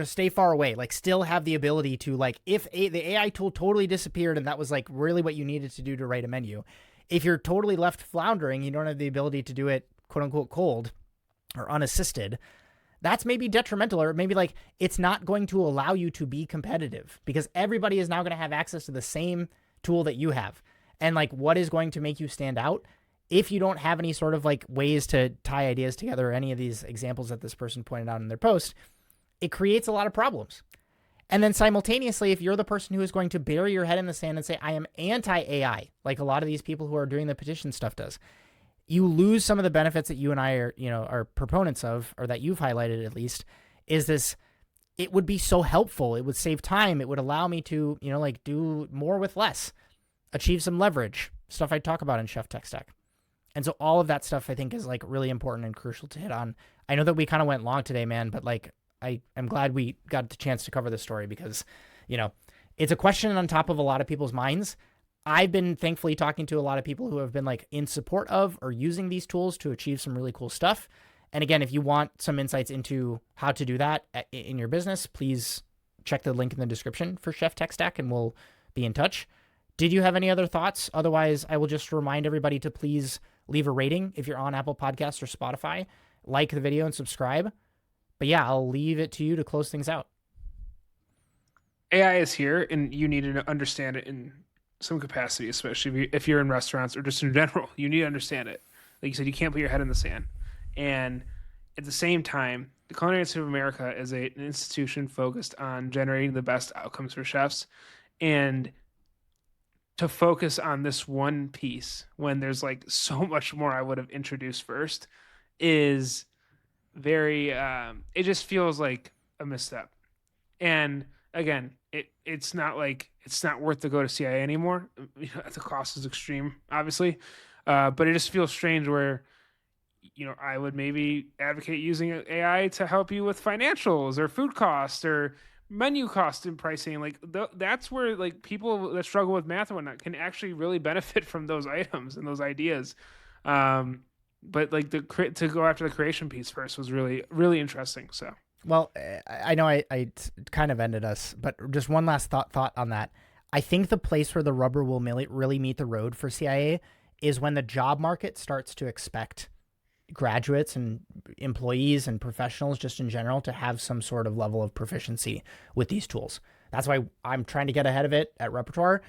stay far away, like still have the ability to like, if the AI tool totally disappeared and that was like really what you needed to do to write a menu, if you're totally left floundering, you don't have the ability to do it quote unquote cold or unassisted, that's maybe detrimental, or maybe like it's not going to allow you to be competitive because everybody is now going to have access to the same tool that you have. And like, what is going to make you stand out if you don't have any sort of like ways to tie ideas together, or any of these examples that this person pointed out in their post? It creates a lot of problems. And then simultaneously, if you're the person who is going to bury your head in the sand and say, I am anti-AI, like a lot of these people who are doing the petition stuff does, you lose some of the benefits that you and I are proponents of, or that you've highlighted at least, is this, it would be so helpful. It would save time. It would allow me to, like do more with less, achieve some leverage, stuff I talk about in Chef Tech Stack. And so all of that stuff I think is like really important and crucial to hit on. I know that we kind of went long today, man, but like, I'm glad we got the chance to cover this story because, it's a question on top of a lot of people's minds. I've been thankfully talking to a lot of people who have been like in support of or using these tools to achieve some really cool stuff. And again, if you want some insights into how to do that in your business, please check the link in the description for Chef Tech Stack, and we'll be in touch. Did you have any other thoughts? Otherwise, I will just remind everybody to please leave a rating if you're on Apple Podcasts or Spotify, like the video and subscribe. But yeah, I'll leave it to you to close things out. AI is here, and you need to understand it in some capacity, especially if you're in restaurants or just in general. You need to understand it. Like you said, you can't put your head in the sand. And at the same time, the Culinary Institute of America is an institution focused on generating the best outcomes for chefs. And to focus on this one piece when there's like so much more I would have introduced first is very, it just feels like a misstep. And again, it's not worth to go to CIA anymore. You know, the cost is extreme, obviously. But it just feels strange where, you know, I would maybe advocate using AI to help you with financials or food costs or menu cost and pricing. Like that's where like people that struggle with math and whatnot can actually really benefit from those items and those ideas. But like to go after the creation piece first was really, really interesting. So. Well, I know I kind of ended us, but just one last thought on that. I think the place where the rubber will really meet the road for CIA is when the job market starts to expect graduates and employees and professionals just in general to have some sort of level of proficiency with these tools. That's why I'm trying to get ahead of it at Repertoire,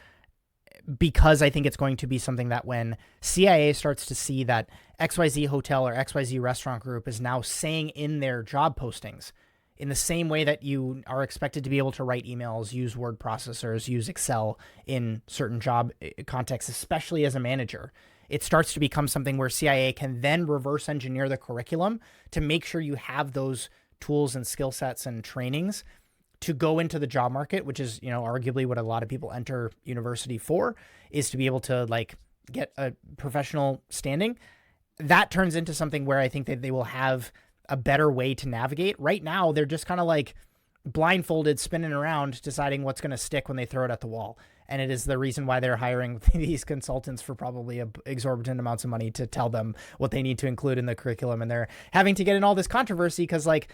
because I think it's going to be something that when CIA starts to see that XYZ hotel or XYZ restaurant group is now saying in their job postings, in the same way that you are expected to be able to write emails, use word processors, use Excel in certain job contexts, especially as a manager, it starts to become something where CIA can then reverse engineer the curriculum to make sure you have those tools and skill sets and trainings to go into the job market, which is, you know, arguably what a lot of people enter university for, is to be able to like get a professional standing. That turns into something where I think that they will have a better way to navigate. Right now, they're just kind of like blindfolded, spinning around, deciding what's going to stick when they throw it at the wall. And it is the reason why they're hiring these consultants for probably exorbitant amounts of money to tell them what they need to include in the curriculum. And they're having to get in all this controversy because like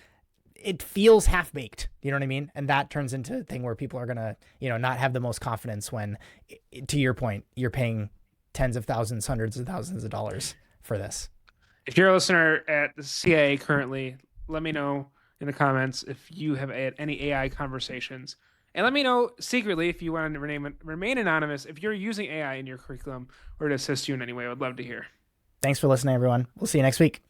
it feels half-baked, you know what I mean? And that turns into a thing where people are going to, you know, not have the most confidence when, to your point, you're paying tens of thousands, hundreds of thousands of dollars for this. If you're a listener at the CIA currently, let me know in the comments if you have had any AI conversations. And let me know secretly if you want to remain anonymous, if you're using AI in your curriculum or to assist you in any way. I would love to hear. Thanks for listening, everyone. We'll see you next week.